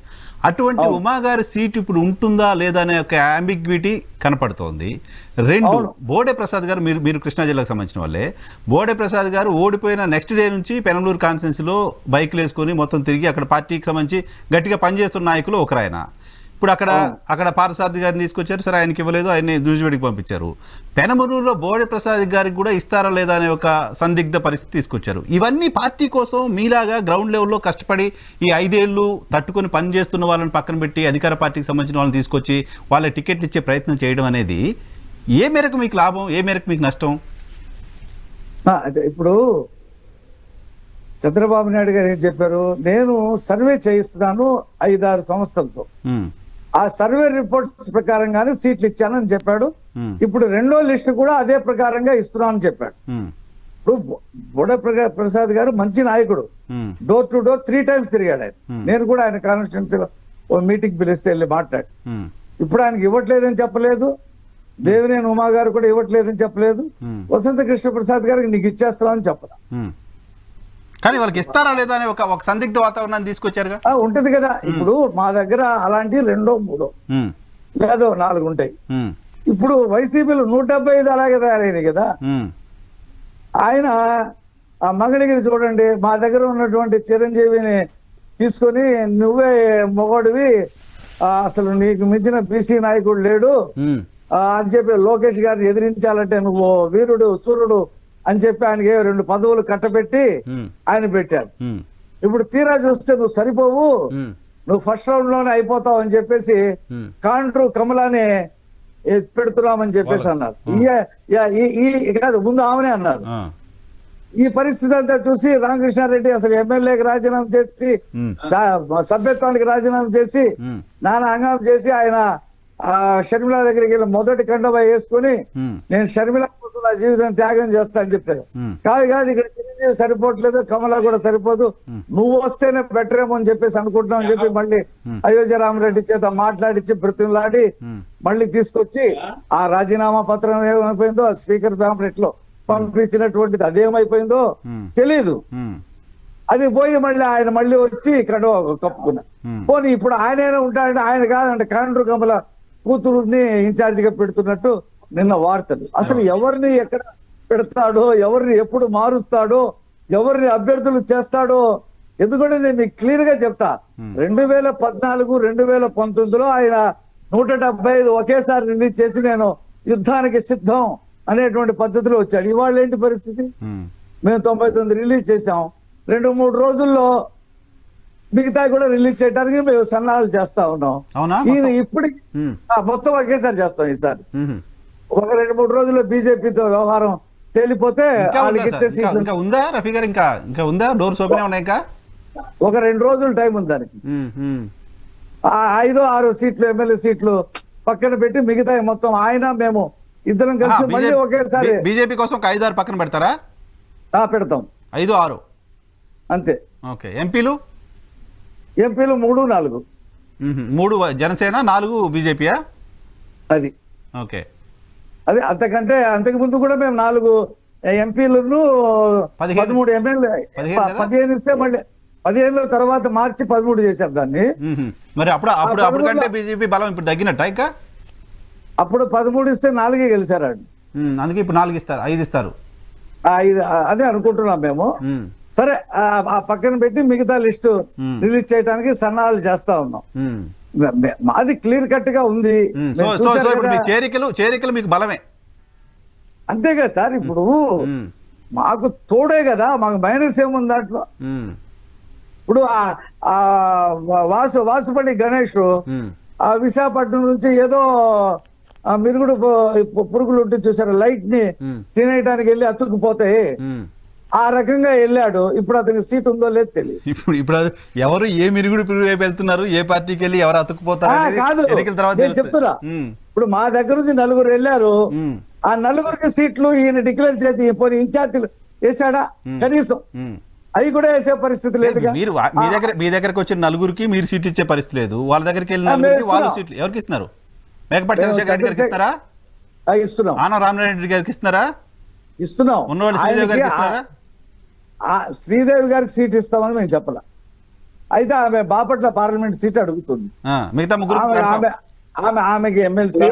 అటువంటి ఉమా గారి సీట్ ఇప్పుడు ఉంటుందా లేదా అనే ఒక అంబిగ్విటీ కనపడుతోంది. 2, బోడే ప్రసాద్ గారు, మీరు కృష్ణా జిల్లాకు సంబంధించిన వాళ్ళే, బోడే ప్రసాద్ గారు ఓడిపోయిన నెక్స్ట్ డే నుంచి పెనమలూరు కాన్స్టిట్యున్సీలో బైక్లు వేసుకొని మొత్తం తిరిగి అక్కడ పార్టీకి సంబంధించి గట్టిగా పనిచేస్తున్న నాయకులు ఒకరాయన. ఇప్పుడు అక్కడ పార్థసారథి గారిని తీసుకొచ్చారు, సరే ఆయనకి ఇవ్వలేదు, ఆయన్ని దూజివేడికి పంపించారు. పెనమలూరులో బోడే ప్రసాద్ గారికి కూడా ఇస్తారా లేదా అనే ఒక సందిగ్ధ పరిస్థితి తీసుకొచ్చారు. ఇవన్నీ పార్టీ కోసం మీలాగా గ్రౌండ్ లెవెల్లో కష్టపడి ఈ 5 ఏళ్ళు తట్టుకొని పనిచేస్తున్న వాళ్ళని పక్కన పెట్టి అధికార పార్టీకి సంబంధించిన వాళ్ళని తీసుకొచ్చి వాళ్ళ టికెట్లు ఇచ్చే ప్రయత్నం చేయడం అనేది ఏ మేరకు మీకు లాభం, ఏ మేరకు మీకు నష్టం? అదే ఇప్పుడు చంద్రబాబు నాయుడు గారు ఏం చెప్పారు, నేను సర్వే చేయిస్తున్నాను 5-6 సంస్థలతో, ఆ సర్వే రిపోర్ట్స్ ప్రకారంగానే సీట్లు ఇచ్చానని చెప్పాడు. ఇప్పుడు 2వ లిస్ట్ కూడా అదే ప్రకారంగా ఇస్తున్నానని చెప్పాడు. ఇప్పుడు బోడే ప్రసాద్ గారు మంచి నాయకుడు, డోర్ టు డోర్ 3 times తిరిగాడు ఆయన. నేను కూడా ఆయన కాన్స్టిట్యున్సీలో ఓ మీటింగ్ పిలిస్తే వెళ్ళి మాట్లాడి, ఇప్పుడు ఆయనకి ఇవ్వట్లేదని చెప్పలేదు, దేవినేని ఉమా గారు కూడా ఇవ్వట్లేదని చెప్పలేదు, వసంత కృష్ణ ప్రసాద్ గారికి నీకు ఇచ్చేస్తామని చెప్పరా. కానీ వాళ్ళకి ఇస్తారా లేదా అనే ఒక సందిగ్ధ వాతావరణాన్ని తీసుకొచ్చారుగా. ఉంటది కదా, ఇప్పుడు మా దగ్గర అలాంటి 2, 3 లేదో 4 ఉంటాయి. ఇప్పుడు వైసీపీలో 175 అలాగే తయారైనాయి కదా. ఆయన ఆ మంగళగిరి చూడండి, మా దగ్గర ఉన్నటువంటి చిరంజీవిని తీసుకొని నువ్వే మొగోడివి, అసలు నీకు మించిన బీసీ నాయకుడు లేడు అని చెప్పి లోకేష్ గారిని ఎదిరించాలంటే నువ్వు వీరుడు సూర్యుడు అని చెప్పి ఆయనకి 2 పదవులు కట్టబెట్టి ఆయన పెట్టారు. ఇప్పుడు తీరా చూస్తే నువ్వు సరిపోవు, నువ్వు ఫస్ట్ రౌండ్ లోనే అయిపోతావు అని చెప్పేసి కాండ్రు కమలాని పెడుతున్నామని చెప్పేసి అన్నారు. కాదు, ముందు ఆమెనే అన్నారు. ఈ పరిస్థితి అంతా చూసి రామకృష్ణారెడ్డి అసలు ఎమ్మెల్యేకి రాజీనామా చేసి సభ్యత్వానికి రాజీనామా చేసి నానా హంగామా చేసి ఆయన షర్మిల దగ్గరికి వెళ్ళి మొదటి కండవ వేసుకుని నేను షర్మిల కోసం నా జీవితం త్యాగం చేస్తా అని చెప్పాడు. కాదు ఇక్కడ చిరంజీవి సరిపోవట్లేదు, కమల కూడా సరిపోదు, నువ్వు వస్తేనే బెటర్ ఏమో అని చెప్పేసి అనుకుంటున్నావు అని చెప్పి మళ్ళీ అయోధ్య రామరెడ్డి చేత మాట్లాడించి బ్రతిమలాడి మళ్ళీ తీసుకొచ్చి ఆ రాజీనామా పత్రం ఏమైపోయిందో స్పీకర్ ప్యాంప్లెట్ లో పంపించినటువంటిది అదేమైపోయిందో తెలియదు. అది పోయి మళ్ళీ ఆయన మళ్ళీ వచ్చి కండవ కప్పుకున్నారు. పోనీ ఇప్పుడు ఆయనైనా ఉంటాడంటే ఆయన కాదంటే కాండ్రు కమల కూతురుని ఇన్ఛార్జ్ గా పెడుతున్నట్టు నిన్న వార్తలు. అసలు ఎవరిని ఎక్కడ పెడతాడో, ఎవరిని ఎప్పుడు మారుస్తాడో, ఎవరిని అభ్యర్థులు చేస్తాడో, ఎందుకంటే నేను మీకు క్లియర్ గా చెప్తా. 2014, 2019లో ఆయన 175 ఒకేసారి రిలీజ్ చేసి నేను యుద్ధానికి సిద్ధం అనేటువంటి పద్ధతిలో వచ్చాడు. ఇవాళ ఏంటి పరిస్థితి? మేము 99 రిలీజ్ చేసాం, 2-3 రోజుల్లో మిగతా కూడా రిలీజ్ చేయడానికి మేము సన్నాహాలు చేస్తా ఉన్నాం. ఈయన ఇప్పుడు మొత్తం ఒకేసారి చేస్తాం. ఈసారి ఒక 2-3 రోజుల్లో బీజేపీతో వ్యవహారం తేలిపోతే వాళ్ళకి ఇచ్చేసి ఉందా రఫీ గారు, ఇంకా ఉందా డోర్స్ ఓపెన్ ఉన్నాయి, ఇంకా ఒక 2 రోజులు టైం ఉంది దానికి. 5-6 సీట్లు ఎమ్మెల్యే సీట్లు పక్కన పెట్టి మిగతా మొత్తం ఆయన మేము ఇద్దరం కలిసి మళ్ళీ ఒకేసారి బీజేపీ కోసం ఒక 5-6 పక్కన పెడతారా? పెడతాం, 5-6 అంతే. ఓకే. ఎంపీలు 3-4 3 జనసేన, 4 బీజేపీయా? అది ఓకే. అది అంతకంటే అంతకు ముందు కూడా మేము 4 ఎంపీలను 13 ఎమ్మెల్యే 15 ఇస్తే మళ్ళీ 15 తర్వాత మార్చి 13 చేశారు దాన్ని. మరి అప్పుడు కంటే బీజేపీ బలం ఇప్పుడు తగ్గినట్ట? ఇంకా అప్పుడు 13 ఇస్తే 4 గెలిచారు. అందుకే ఇప్పుడు 4 ఇస్తారు, 5 ఇస్తారు 5 అని అనుకుంటున్నాం మేము. సరే, ఆ పక్కన పెట్టి మిగతా లిస్టు రిలీజ్ చేయడానికి సన్నాహాలు చేస్తా ఉన్నాం. మాది క్లియర్ కట్ గా ఉంది. చేరికలు మీకు బలమే అంతే కదా సార్. ఇప్పుడు మాకు తోడే కదా, మాకు మైనస్ ఏముంది దాంట్లో? ఇప్పుడు వాసుపల్లి గణేష్ ఆ విశాఖపట్నం నుంచి ఏదో మిరుగుడు పురుగులు ఉంటే చూసారు, లైట్ ని తినేయడానికి వెళ్ళి అతుక్కుపోతే ఆ రకంగా వెళ్ళాడు. ఇప్పుడు అతనికి సీట్ ఉందో లేదు తెలియదు. ఇప్పుడు ఎవరు ఏ మిరుగుడు పురుగు వైపు వెళ్తున్నారు, ఏ పార్టీకి వెళ్ళి ఎవరు అతుక్కుపోతారు కాదు, నేను చెప్తున్నా. ఇప్పుడు మా దగ్గర నుంచి 4 వెళ్ళారు, ఆ 4 సీట్లు ఈయన డిక్లేర్ చేసి పోనీ ఇన్ఛార్జీలు వేసాడా? కనీసం అవి కూడా వేసే పరిస్థితి లేదు. మీరు మీ దగ్గరకు వచ్చిన 4 మీరు సీట్లు ఇచ్చే పరిస్థితి లేదు, వాళ్ళ దగ్గరికి వెళ్ళిన వాళ్ళు సీట్లు ఎవరికి ఇస్తున్నారు? మేకపాటి చంద్రశేఖర్ రెడ్డి గారికి ఇస్తారా? ఇస్తున్నాం. ఆనవ రామరెడ్డి గారికి ఇస్తున్నారా? ఇస్తున్నాం. ఉన్నవాళ్ళు శ్రీదేవి గారికి ఇస్తారా? శ్రీదేవి గారికి సీట్ ఇస్తామని మేము చెప్పాల. అయితే ఆమె బాపట్ల పార్లమెంట్ సీట్ అడుగుతుంది. మిగతా 3 ఆమెకి ఎమ్మెల్సీ.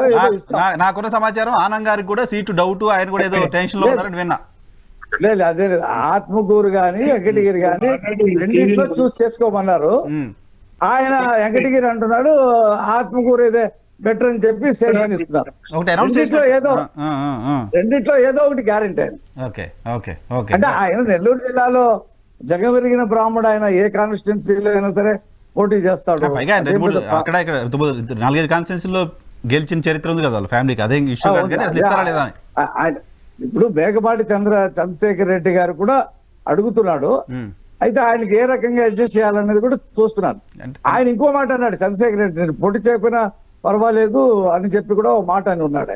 నాకున్న సమాచారం ఆనంద్ గారికి కూడా సీటు డౌట్, ఆయన కూడా ఏదో టెన్షన్ లో ఉన్నారని విన్నా. లేదు, అదే ఆత్మకూరు గాని వెంకటగిరి గాని రెండింటిలో చూస్ చేసుకోమన్నారు. ఆయన వెంకటగిరి అంటున్నాడు, ఆత్మకూరు ఏదే బెటర్ అని చెప్పి సెషన్ ఇస్తున్నారు. రెండిట్లో ఏదో ఒకటి గ్యారెంటీ ఆయన. అంటే ఆయన నెల్లూరు జిల్లాలో జగమెరిగిన బ్రాహ్మడు, ఆయన ఏ కాన్స్టిట్యున్సీలో అయినా సరే పోటీ చేస్తాడు. అక్కడ 4-5 కాన్స్టిట్యున్సీలో గెలిచిన చరిత్ర ఉంది కదా వాళ్ళ ఫ్యామిలీకి, అదే ఇష్యూ. ఇప్పుడు మేకపాటి చంద్రశేఖర్ రెడ్డి గారు కూడా అడుగుతున్నాడు. అయితే ఆయనకి ఏ రకంగా అడ్జస్ట్ చేయాలనేది కూడా చూస్తున్నారు. ఆయన ఇంకో మాట అన్నాడు, చంద్రశేఖర్ రెడ్డి నేను పోటీ చేయకపోయినా పర్వాలేదు అని చెప్పి కూడా ఒక మాట అని ఉన్నాడు.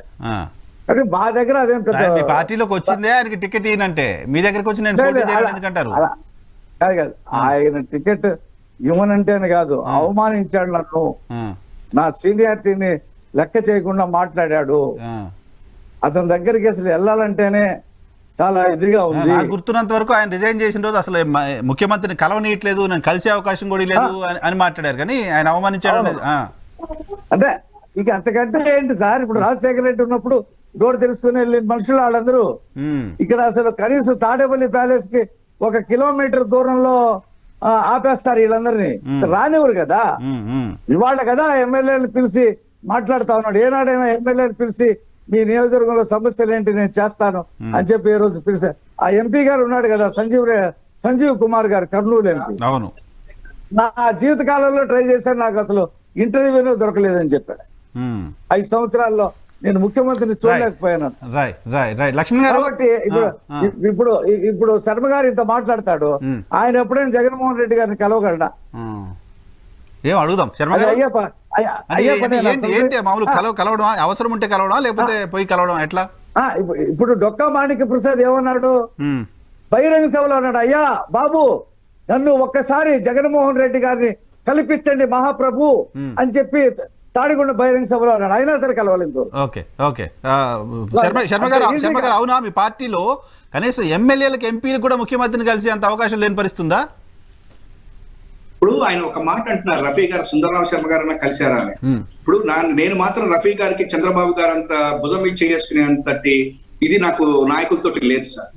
అంటే మా దగ్గర అదేం పెద్ద పార్టీలోకి వచ్చిందే ఆయనకి టికెట్ ఇవ్వనంటే మీ దగ్గరకు వచ్చి నేను కాదు, ఆయన టికెట్ ఇవ్వనంటేనే కాదు, అవమానించాడు నన్ను, నా సీనియారిటీని లెక్క చేయకుండా మాట్లాడాడు. అతని దగ్గరికి అసలు వెళ్ళాలంటేనే చాలా ఇదిగా ఉంది. గుర్తున్నంత వరకు ఆయన రిజైన్ చేసిన రోజు అసలు ముఖ్యమంత్రిని కలవనీయట్లేదు, నేను కలిసే అవకాశం కూడా లేదు అని మాట్లాడారు, కానీ ఆయన అవమానించాడు. అంటే ఇక అంతకంటే ఏంటి సార్? ఇప్పుడు రాజశేఖర రెడ్డి ఉన్నప్పుడు డోర్ తెలుసుకుని వెళ్ళిన మనుషులు వాళ్ళందరూ ఇక్కడ అసలు కనీసం తాడేపల్లి ప్యాలెస్ కి 1 కిలోమీటర్ దూరంలో ఆపేస్తారు వీళ్ళందరినీ. అసలు రానివ్వరు కదా. ఇవాళ కదా ఎమ్మెల్యేలు పిలిచి మాట్లాడుతా ఉన్నాడు. ఏనాడైనా ఎమ్మెల్యేలు పిలిచి మీ నియోజకవర్గంలో సమస్యలు ఏంటి నేను చేస్తాను అని చెప్పి ఈ రోజు పిలిచారు. ఆ ఎంపీ గారు ఉన్నాడు కదా, సంజీవ్ కుమార్ గారు, కర్నూలు ఎంపీ. అవును, నా జీవిత కాలంలో ట్రై చేశాను, నాకు అసలు ఇంటర్వ్యూనే దొరకలేదని చెప్పాడు. 5 సంవత్సరాల్లో నేను ముఖ్యమంత్రిని చూడలేకపోయాను. లక్ష్మణ్ గారు కాబట్టి ఇప్పుడు శర్మ గారు ఇంత మాట్లాడతాడు, ఆయన ఎప్పుడైనా జగన్మోహన్ రెడ్డి గారిని కలవగలడా? ఏం అడుగుదాం శర్మ గారు. ఏంటి మామూలు కలవడం, అవసరం ఉంటే కలవడం, లేకపోతే పోయి కలవడం ఎట్లా? ఇప్పుడు డొక్కా మాణిక్య ప్రసాద్ ఏమన్నాడు బహిరంగ సభలో? అన్నాడు, అయ్యా బాబు నన్ను ఒక్కసారి జగన్మోహన్ రెడ్డి గారిని కల్పించండి మహాప్రభు అని చెప్పి తాడికొండ బహిరంగ సభలో అన్నాడు. అయినా సరే కలవలేదు. ఓకే ఓకే శర్మ గారు అవునా, మీ పార్టీలో కనీసం ఎమ్మెల్యేలకు ఎంపీలకు కూడా ముఖ్యమంత్రిని కలిసి అంత అవకాశం లేని పరిస్థితుందా? ఇప్పుడు ఆయన ఒక మాట అంటున్నారు, రఫీ గారు సుందరరావు శర్మ గారు కలిశారా అని. ఇప్పుడు నేను మాత్రం రఫీ గారికి చంద్రబాబు గారు అంత భుజం మీద చేసుకునేంతటి ఇది నాకు నాయకులతో లేదు సార్.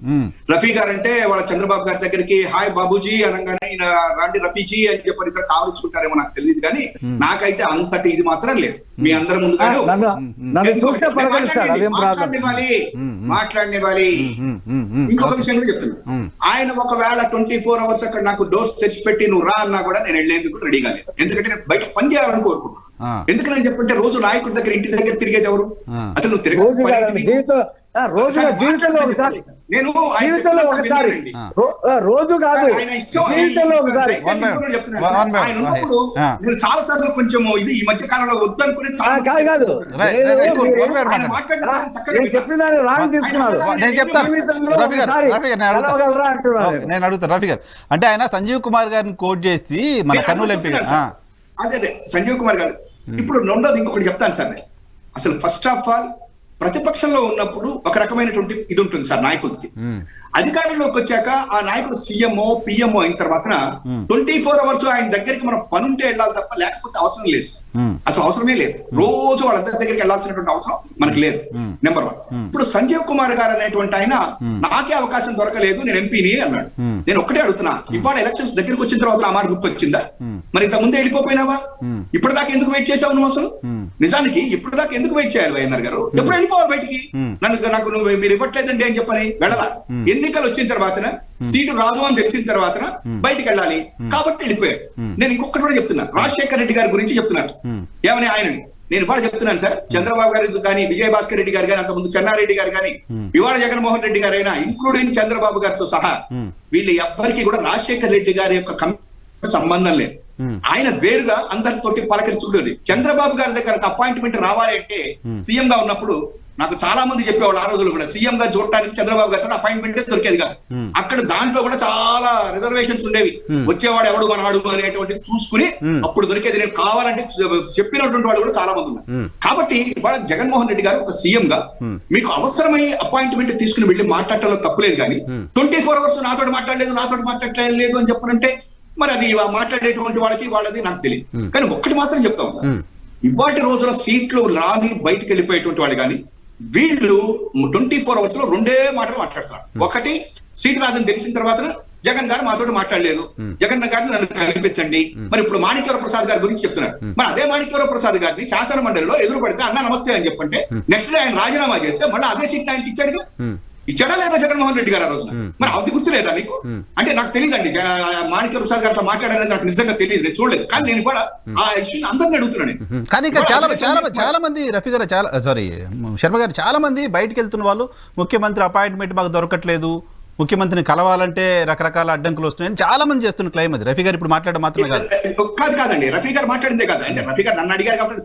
రఫీ గారు అంటే వాళ్ళ చంద్రబాబు గారి దగ్గరికి హాయ్ బాబుజీ అనగానే ఈయన రాండి రఫీజీ అని చెప్పి ఇక్కడ కావలించుకుంటారేమో నాకు తెలియదు, కానీ నాకైతే అంతటి ఇది మాత్రం లేదు. మీ అందరి ముందుగానే మాట్లాడినివ్వాలి. ఇంకొక విషయం కూడా చెప్తున్నాను, ఆయన ఒకవేళ 24 hours అక్కడ నాకు డోర్స్ తెచ్చిపెట్టి నువ్వు రా అన్నా కూడా నేను వెళ్ళేందుకు రెడీగా లేదు. ఎందుకంటే నేను బయట పని చేయాలని కోరుకుంటున్నాను. ఎందుకని చెప్పంటే రోజు నాయకుడి దగ్గర ఇంటి దగ్గర తిరిగేది ఎవరు? అసలు నువ్వు జీవితంలో ఒకసారి రోజు కాదు, జీవితంలో ఒకసారి. ఆయన ఉన్నప్పుడు నేను చాలా సార్లు కొంచెం ఇది ఈ మధ్య కాలంలో వద్దనుకునే కాదు చెప్పిన దాన్ని రాంగ్ తీసుకున్నారు. నేను అడుగుతాను రఫీ గారు, అంటే ఆయన సంజీవ్ కుమార్ గారిని కోట్ చేసి మన కర్నూలు ఎంపీ. అదే సంజీవ్ కుమార్ గారు. ఇప్పుడు రెండోది ఇంకొకటి చెప్తాను సార్. నేను అసలు ఫస్ట్ ఆఫ్ ఆల్ ప్రతిపక్షంలో ఉన్నప్పుడు ఒక రకమైనటువంటి ఇది ఉంటుంది సార్ నాయకుడికి. అధికారంలోకి వచ్చాక ఆ నాయకుడు సీఎంఓ పిఎంఓ అయిన తర్వాత 24 hours ఆయన దగ్గరికి మనం పనుంటే వెళ్ళాలి తప్ప లేకపోతే అవసరం లేదు సార్. అసలు అవసరమే లేదు. రోజు వాళ్ళందరి దగ్గరికి వెళ్ళాల్సినటువంటి అవసరం మనకి లేదు. నెంబర్ 1. ఇప్పుడు సంజీవ్ కుమార్ గారు అనేటువంటి ఆయన నాకే అవకాశం దొరకలేదు, నేను ఎంపీని అన్నాడు. నేను ఒక్కటే అడుగుతున్నా, ఇవాళ ఎలక్షన్స్ దగ్గరికి వచ్చిన తర్వాత ఆ మాట గుర్తొచ్చిందా? మరి ఇంత ముందే వెళ్ళిపోయినావా? ఇప్పటిదాకా ఎందుకు వెయిట్ చేసావు నువ్వు? అసలు నిజానికి ఇప్పటిదాకా ఎందుకు వెయిట్ చేయాలి వైఎన్ఆర్ గారు? ఎప్పుడు వెళ్ళిపోవాలి బయటికి? నాకు నువ్వు మీరు ఇవ్వట్లేదండి అని చెప్పని వెళ్ళాలా? ఎన్నికలు వచ్చిన తర్వాత సీటు రాదు అని తెలిసిన తర్వాత బయటికి వెళ్ళాలి కాబట్టి వెళ్ళిపోయాడు. నేను ఇంకొకటి కూడా చెప్తున్నా, రాజశేఖర రెడ్డి గారి గురించి చెప్తున్నారు. ఏమని ఆయనని నేను ఇవాళ చెప్తున్నాను సార్, చంద్రబాబు గారు కానీ విజయభాస్కర్ రెడ్డి గారు కానీ అంతకుముందు చెన్నారెడ్డి గారు కానీ ఇవాళ జగన్మోహన్ రెడ్డి గారు అయినా ఇంక్లూడింగ్ చంద్రబాబు గారితో సహా వీళ్ళు ఎవ్వరికి కూడా రాజశేఖర రెడ్డి గారి యొక్క సంబంధం లేదు. ఆయన వేరుగా అందరితోటి పలకరించుకుంటుంది. చంద్రబాబు గారి దగ్గర అపాయింట్మెంట్ రావాలి అంటే సీఎం గా ఉన్నప్పుడు నాకు చాలా మంది చెప్పేవాళ్ళు ఆ రోజులు కూడా సీఎం గా చూడటానికి చంద్రబాబు గారితో అపాయింట్మెంట్ దొరికేది కాదు. అక్కడ దాంట్లో కూడా చాలా రిజర్వేషన్స్ ఉండేవి. వచ్చేవాడు ఎవడు మనవాడు అనేటువంటి చూసుకుని అప్పుడు దొరికేది. నేను కావాలంటే చెప్పినటువంటి వాడు కూడా చాలా మంది ఉన్నారు. కాబట్టి ఇవాళ జగన్మోహన్ రెడ్డి గారు ఒక సీఎం గా మీకు అవసరమై అపాయింట్మెంట్ తీసుకుని వెళ్ళి మాట్లాడటంలో తప్పులేదు, కానీ 24 hours నాతో మాట్లాడలేదు అని చెప్పనంటే మరి అది మాట్లాడేటువంటి వాళ్ళది నాకు తెలియదు. కానీ ఒక్కటి మాత్రం చెప్తా ఉన్నా, ఇవాటి రోజున సీట్లు రాని బయటకు వెళ్ళిపోయేటువంటి వాళ్ళు కానీ వీళ్ళు 24 hours లో 2 మాటలు మాట్లాడుతున్నారు. ఒకటి, సీటు రాజని తెలిసిన తర్వాత జగన్ గారు మాతో మాట్లాడలేదు, జగన్ గారిని నన్ను కల్పించండి. మరి ఇప్పుడు మాణిక్యవర ప్రసాద్ గారి గురించి చెప్తున్నారు. మరి అదే మాణిక్యవర ప్రసాద్ గారిని శాసన మండలిలో ఎదురు పడితే అన్న నమస్తే అని చెప్పంటే నెక్స్ట్ డే ఆయన రాజీనామా చేస్తే మళ్ళీ అదే సీట్ ఆయనకి ఇచ్చాడుగా. ఇచ్చాడా లేదా జగన్మోహన్ రెడ్డి గారు ఆ రోజున? మరి అది గుర్తు లేదా నీకు? అంటే నాకు తెలియదండి మాణిక్య ప్రసాద్ గారితో మాట్లాడారని నాకు నిజంగా తెలియదు, నేను చూడలేదు. కానీ నేను కూడా ఆ విషయం అందరినీ అడుగుతున్నాను. కానీ చాలా మంది రఫీ గారు శర్మ గారు చాలా మంది బయటకు వెళ్తున్న వాళ్ళు ముఖ్యమంత్రి అపాయింట్మెంట్ మాకు దొరకట్లేదు, ముఖ్యమంత్రిని కలవాలంటే రకరకాల అడ్డంకులు వస్తున్నాయని చాలా మంది చేస్తున్న క్లైమ్ అది. రఫీ గారు ఇప్పుడు మాట్లాడడం మాత్రమే కాదండి, రఫీ గారు మాట్లాడిందే కాదు. అంటే రఫీ గారు నన్ను అడిగారు కాబట్టి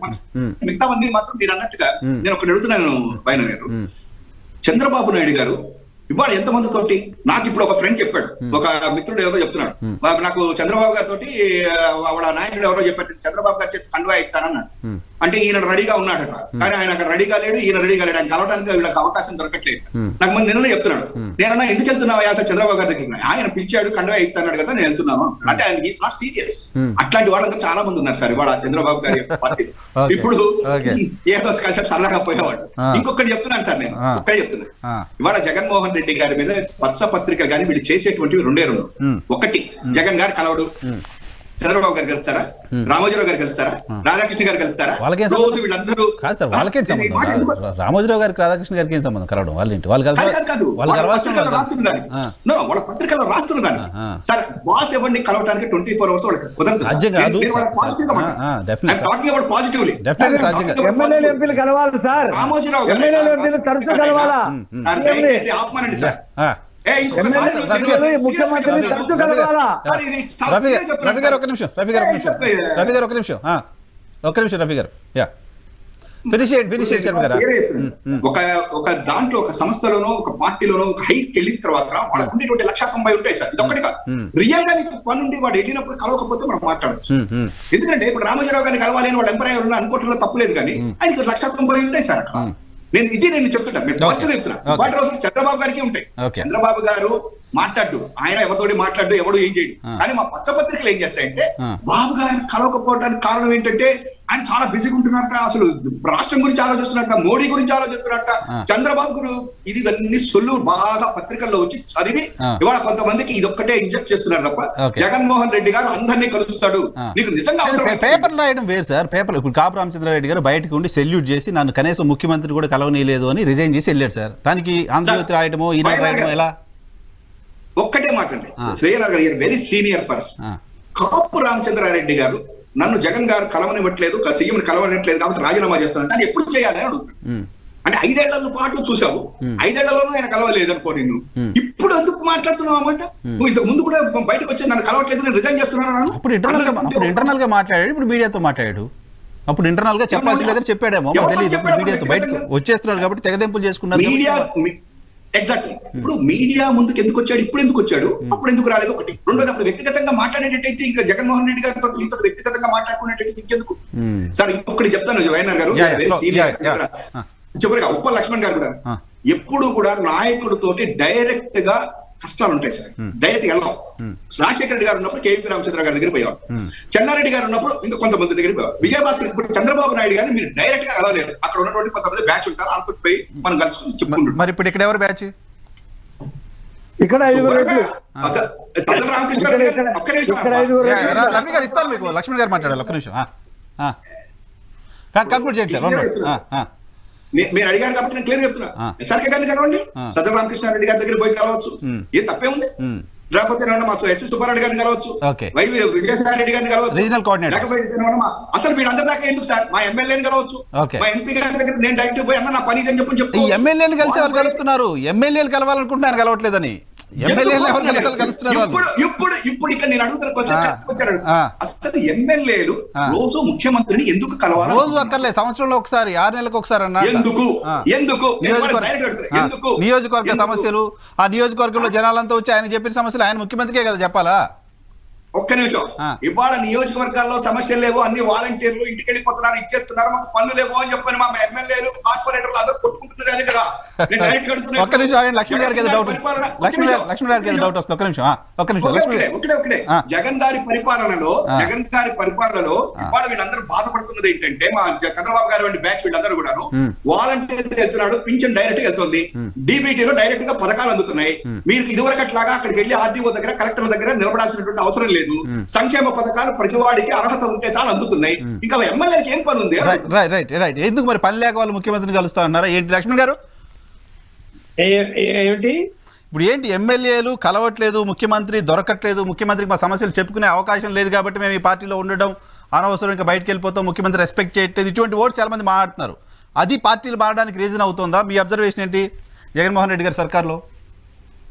మిగతావన్నీ మాత్రం మీరు అన్నట్టుగా నేను ఒకటి అడుగుతున్నాను పైన గారు. చంద్రబాబు నాయుడు గారు ఇవాళ ఎంతమంది తోటి నాకు ఇప్పుడు ఒక ఫ్రెండ్ చెప్పాడు, ఒక మిత్రుడు ఎవరో చెప్తున్నాడు, నాకు చంద్రబాబు గారి తోటి వాళ్ళ నాయకుడు ఎవరో చెప్పాడు చంద్రబాబు గారి చేతి కండువా ఇస్తానన్నాడు. అంటే ఈయన రెడీగా ఉన్నాడట, కానీ ఆయన అక్కడ రెడీగా లేడు, ఈయన రెడీగా లేడు, ఆయన కలవడానికి వీళ్ళకి అవకాశం దొరకట్లేదు. నాకు మంది నిన్న చెప్తున్నాడు, నేనన్నా ఎందుకు వెళ్తున్నావా అసలు చంద్రబాబు గారి దగ్గర, ఆయన పిలిచాడు కండువా ఇస్తాడు కదా నేను వెళ్తున్నాను అంటే ఆయన ఈస్ నాట్ సీరియస్. అట్లాంటి వాళ్ళంతా చాలా మంది ఉన్నారు సార్ ఇవాళ చంద్రబాబు గారి పార్టీ. ఇప్పుడు ఏదో కాసేపు సరదాగా పోయేవాడు. ఇంకొకటి చెప్తున్నాను సార్, నేను ఒక్కడే చెప్తున్నా, ఇవాళ జగన్మోహన్ రెడ్డి గారి మీద పచ్చ పత్రిక కానీ వీళ్ళు చేసేటువంటివి రెండే రెండు. ఒకటి, జగన్ గారు కలవడు, చంద్రబాబు గారు కలుస్తారా, రామోజీరావు గారు కలుస్తారా, రాధాకృష్ణ గారు కలుస్తారా, రోజు వీళ్ళందరూ కాదు సార్, వాళ్ళకే సంబంధం. రామోజీరావు గారికి రాధాకృష్ణ గారికి ఏం సంబంధం కలవడం? వాళ్ళ పత్రికల్లో రాస్తున్నదాన్ని సార్, బాస్ ఎవరిని కలవడానికి 24 hours వాళ్ళకి కుదరదు. ఎమ్మెల్యేలు ఎంపీలు కలవాలి సార్, రామోజీరావు ఎమ్మెల్యేలు ఎంపీలు తరచూ కలవాలా? ఆపమనండి సార్. ముఖ్యమంత్రి తరచూ కలవాలా? రవి గారు ఒక నిమిషం, రవి గారు ఒక నిమిషం, రవి గారు ఫినిష్ శర్మ గారు. ఒక దాంట్లో ఒక సంస్థలోనో ఒక పార్టీలోనో ఒక హైకి వెళ్ళిన తర్వాత వాళ్ళకు ఉండేటువంటి 190 ఉంటాయి సార్. ఇది ఒక్కటి కాదు, రియల్ గా నీకు పని ఉండి వాడు వెళ్ళినప్పుడు కలవకపోతే మనం మాట్లాడచ్చు. ఎందుకంటే ఇప్పుడు రామోజీరావు గారిని కలవాలి అని వాడు ఎంపైర్ అనుకోవడంలో తప్పులేదు, కానీ ఆయనకు 190 ఉంటాయి సార్. నేను చెప్తున్నా, నేను ఫస్ట్ చెప్తున్నా, వాటి రోజులు చంద్రబాబు గారికి ఉంటాయి. చంద్రబాబు గారు మాట్లాడు, ఆయన ఎవరితోటి మాట్లాడు, ఎవడు ఏం చేయడు. కానీ మా పచ్చపత్రికలు ఏం చేస్తాయంటే బాబు గారిని కలవకపోవడానికి కారణం ఏంటంటే ఆయన చాలా బిజీగా ఉంటున్నారట, అసలు రాష్ట్రం గురించి ఆలోచిస్తున్నట్ట, మోడీ గురించి ఆలోచిస్తున్నట్ట, చంద్రబాబు గారు ఇవన్నీ సొల్లు బాగా పత్రికల్లో వచ్చి చదివి ఇవాళ కొంతమందికి ఇదొక్కటే ఇంజెక్ట్ చేస్తున్నారు తప్ప జగన్మోహన్ రెడ్డి గారు అందరినీ కలుస్తాడు. నీకు నిజంగా పేపర్ రాయడం వేరు సార్. పేపర్ ఇప్పుడు కాపు రామచంద్రారెడ్డి గారు బయటకు ఉండి సెల్యూట్ చేసి నన్ను కనీసం ముఖ్యమంత్రి కూడా కలవనీయలేదు అని రిజైన్ చేసి వెళ్ళాడు సార్. దానికి ఆంధ్రజ్యోతి రాయడమో ఈనాడు రాయడమో ఎలా? ఒక్కటే మాట అండి, శ్రేయనగర్ గారు వెరీ సీనియర్ పర్సన్. కాపు రామచంద్రారెడ్డి గారు నన్ను జగన్ గారు కలవనివ్వట్లేదు, సీఎం కలవనివ్వట్లేదు కాబట్టి రాజీనామా చేస్తాను అంటే ఎప్పుడు చేయాలి అని అడుగుతున్నాను. అంటే 5 ఏళ్ల పాటు చూసావు, 5 ఏళ్లలోనూ ఆయన కలవలేదు అనుకో, నిన్ను ఇప్పుడు ఎందుకు మాట్లాడుతున్నావు అన్నమాట. నువ్వు ఇంతకు ముందు కూడా బయటకు వచ్చి నన్ను కలవట్లేదు, నేను రిజైన్ చేస్తున్నాను. అప్పుడు ఇంటర్నల్ గా మాట్లాడాడు, ఇప్పుడు మీడియాతో మాట్లాడాడు. అప్పుడు ఇంటర్నల్ గా చెప్పాల్సిన దగ్గర చెప్పాడేమో తెలియదు, మీడియాతో బయటకు వచ్చేస్తున్నారు కాబట్టి తెగదెంపులు చేసుకున్నారు. ఎగ్జాక్ట్లీ. ఇప్పుడు మీడియా ముందుకు ఎందుకు వచ్చాడు, ఇప్పుడు ఎందుకు వచ్చాడు, అప్పుడు ఎందుకు రాలేదు? ఒకటి. రెండోది, అప్పుడు వ్యక్తిగతంగా మాట్లాడేటట్టయితే ఇంకా జగన్మోహన్ రెడ్డి గారితో వ్యక్తిగతంగా మాట్లాడుకునేటట్టు ఇంకెందుకు సార్? ఇంకొకటి చెప్తాను వైఎన్ఆర్ గారు, చివరిగా ఉప్పల్ లక్ష్మణ్ గారు కూడా ఎప్పుడు కూడా నాయకుడితోటి డైరెక్ట్ గా కష్టాలు ఉంటాయి సార్, డైరెక్ట్ వెళ్ళాం. రాజశేఖర రెడ్డి గారు ఉన్నప్పుడు కేవీ రామచంద్ర గారి దగ్గర పోయాం, చెన్నారెడ్డి గారు ఉన్నప్పుడు ఇంకా కొంతమంది దగ్గర పోయాం, విజయభాస్కర్. ఇప్పుడు చంద్రబాబు నాయుడు గారిని మీరు డైరెక్ట్ గా కలవలేరు, అక్కడ ఉన్నటువంటి కొంతమంది బ్యాచ్ ఉంటారు, అంత పోయి మనం కలుసుకుని చెప్పుకుంటాం. మరి ఇప్పుడు ఇక్కడ ఎవరు బ్యాచ్? ఇక్కడ రామకృష్ణ ఇస్తారు మీకు, లక్ష్మణ్ గారు మాట్లాడాలి. ఒక్క నిమిషం కంక్లూడ్ చేయండి సార్. మీరు అడిగారు కాబట్టి నేను క్లియర్ చెప్తున్నా. ఎస్ఆర్కే గారిని కలవండి, సజ్జల రామకృష్ణారెడ్డి గారి దగ్గర పోయి కలవచ్చు, ఏం తప్పే ఉంది. లేకపోతే మా ఎస్వి సుబ్బారెడ్డి గారిని కలవచ్చు, విజయసాయి రెడ్డి గారిని కలవచ్చు, అసలు వీళ్ళందరి దాకా ఎందుకు సార్? మా ఎమ్మెల్యేని కలవచ్చు, మా ఎంపీ గారి దగ్గర నేను డైరెక్ట్ పోయి అన్న నా పని ఇదని చెప్పి ఎమ్మెల్యేని కలిసి వాళ్ళు కలుస్తున్నారు. ఎమ్మెల్యేలు కలవాలనుకుంటున్నారు, కలవట్లేదని. ఇప్పుడు ఇక్కడ నేను అడుగుతున్న క్వశ్చన్, అసలు ఎమ్మెల్యేలు రోజు ముఖ్యమంత్రిని ఎందుకు కలవాలి? రోజు అక్కర్లేదు, సంవత్సరంలో ఒకసారి, 6 నెలలకు ఒకసారి అన్నా. ఎందుకు నియోజకవర్గ సమస్యలు, ఆ నియోజకవర్గంలో జనాలంతా వచ్చి ఆయన చెప్పిన సమస్యలు ఆయన ముఖ్యమంత్రికే కదా చెప్పాలా? ఒక్క నిమిషం, ఇవాళ నియోజకవర్గాల్లో సమస్యలు లేవు, అన్ని వాలంటీర్లు ఇంటికి వెళ్ళిపోతున్నారు, ఇచ్చేస్తున్నారు, మాకు పనులు లేవు అని చెప్పని మా ఎమ్మెల్యేలు కార్పొరేటర్లు అందరూ కొట్టుకుంటున్నారు. అదే కదా. ఒక్క నిమిషం, లక్ష్మణ్ గారికి డౌట్ వస్తుంది. ఒక్క నిమిషం. ఒకటే జగన్ గారి పరిపాలనలో ఇవాళ వీళ్ళందరూ బాధపడుతున్నది ఏంటంటే, మా చంద్రబాబు గారు వంటి బ్యాచ్ వీళ్ళందరూ కూడా వాలంటీర్ వెళ్తున్నాడు, పింఛన్ డైరెక్ట్ గా వెళ్తుంది, డీబీటీలో డైరెక్ట్ గా పథకాలు అందుతున్నాయి. మీరు ఇదివరకు అట్లాగా అక్కడికి వెళ్ళి ఆర్డీఓ దగ్గర, కలెక్టర్ దగ్గర నిలబడాల్సినటువంటి అవసరం లేదు. సంక్షేమ పథకాలు ప్రతివాడికి అర్హత ఉంటే చాలా అందుతున్నాయి. ఇంకా ఎమ్మెల్యేకి ఏం పని ఉంది? రైట్. ఎందుకు మరి పని లేక వాళ్ళు ముఖ్యమంత్రిని కలుస్తా అన్నారా ఏంటి లక్ష్మణ్ గారు? ఏమిటి ఇప్పుడు ఏంటి ఎమ్మెల్యేలు కలవట్లేదు, ముఖ్యమంత్రి దొరకట్లేదు, ముఖ్యమంత్రికి మా సమస్యలు చెప్పుకునే అవకాశం లేదు కాబట్టి మేము ఈ పార్టీలో ఉండడం అనవసరం, ఇంకా బయటకు వెళ్ళిపోతాం, ముఖ్యమంత్రి రెస్పెక్ట్ చేయట్లేదు, ఇటువంటి ఓట్స్ చాలా మంది మాట్లాడుతున్నారు. అది పార్టీలు మారడానికి రీజన్ అవుతుందా? మీ అబ్జర్వేషన్ ఏంటి జగన్మోహన్ రెడ్డి గారి సర్కార్లో?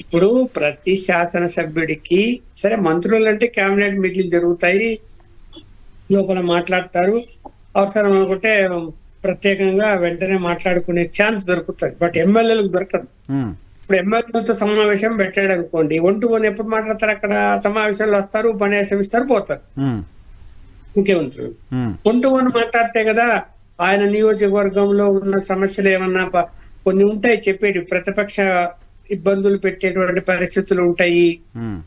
ఇప్పుడు ప్రతి శాసనసభ్యుడికి సరే, మంత్రులు అంటే కేబినెట్ మీటింగ్ జరుగుతాయి, లోపల మాట్లాడతారు, అవసరం అనుకుంటే ప్రత్యేకంగా వెంటనే మాట్లాడుకునే ఛాన్స్ దొరుకుతుంది. బట్ ఎమ్మెల్యేలకు దొరకదు. ఇప్పుడు ఎమ్మెల్యేలతో సమావేశం పెట్టాడు అనుకోండి, 1-to-1 ఎప్పుడు మాట్లాడతారు? అక్కడ సమావేశంలో వస్తారు, ఉపన్యాసం ఇస్తారు, పోతారు ముఖ్యమంత్రులు. 1-to-1 మాట్లాడితే కదా ఆయన నియోజకవర్గంలో ఉన్న సమస్యలు ఏమన్నా కొన్ని ఉంటాయి చెప్పేటి, ప్రతిపక్ష ఇబ్బందులు పెట్టేటువంటి పరిస్థితులు ఉంటాయి,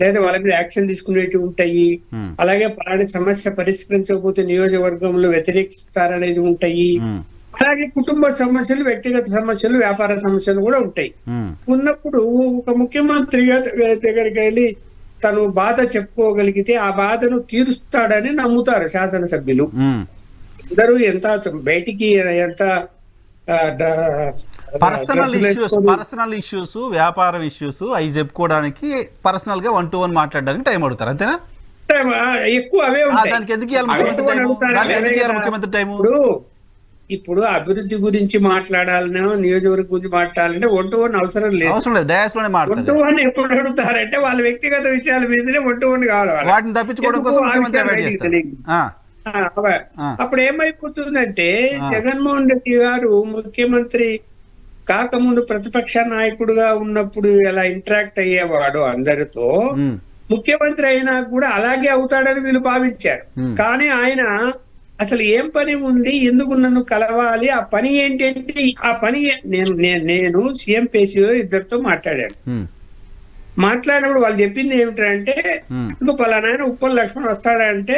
లేదా వాళ్ళ మీద యాక్షన్ తీసుకునేటివి ఉంటాయి, అలాగే పలాని సమస్య పరిష్కరించకపోతే నియోజకవర్గంలో వ్యతిరేకిస్తారనేది ఉంటాయి, అలాగే కుటుంబ సమస్యలు, వ్యక్తిగత సమస్యలు, వ్యాపార సమస్యలు కూడా ఉంటాయి. ఉన్నప్పుడు ఒక ముఖ్యమంత్రి దగ్గరికి వెళ్ళి తను బాధ చెప్పుకోగలిగితే ఆ బాధను తీరుస్తాడని నమ్ముతారు శాసనసభ్యులు. అందరూ ఎంత బయటికి ఎంత పర్సనల్ ఇష్యూస్, వ్యాపారం ఇష్యూస్ అవి చెప్పుకోవడానికి పర్సనల్ గా 1-to-1 మాట్లాడడానికి టైం అడుగుతారు, అంతేనా? ఎక్కువ అవే ఉంటాయి. దానికి ఎందుకు ముఖ్యమంత్రి టైం? ఇప్పుడు అభివృద్ధి గురించి మాట్లాడాలనో నియోజకవర్గం గురించి మాట్లాడాలంటే 1-to-1 అవసరం లేదు. డయాస్ లోనే మాట్లాడారు. 1-to-1 ఎప్పుడు అడుగుతారంటే వాళ్ళ వ్యక్తిగత విషయాల మీదనే 1-to-1 కావాలి. వాటిని తప్పించుకోవడం కోసం ముఖ్యమంత్రి అవాయిడ్ చేస్తారు. అప్పుడు ఏమైపోతుందంటే జగన్మోహన్ రెడ్డి గారు ముఖ్యమంత్రి కాకముందు ప్రతిపక్ష నాయకుడుగా ఉన్నప్పుడు ఎలా ఇంటరాక్ట్ అయ్యేవాడు అందరితో, ముఖ్యమంత్రి అయినా కూడా అలాగే అవుతాడని వీళ్ళు భావించారు. కానీ ఆయన అసలు ఏం పని ఉంది, ఎందుకు నన్ను కలవాలి, ఆ పని ఏంటంటే ఆ పని నేను సీఎం పేసీలో ఇద్దరితో మాట్లాడాను. మాట్లాడినప్పుడు వాళ్ళు చెప్పింది ఏమిటంటే, ఇంకో పలానా ఉప్పల్ లక్ష్మణ్ వస్తాడంటే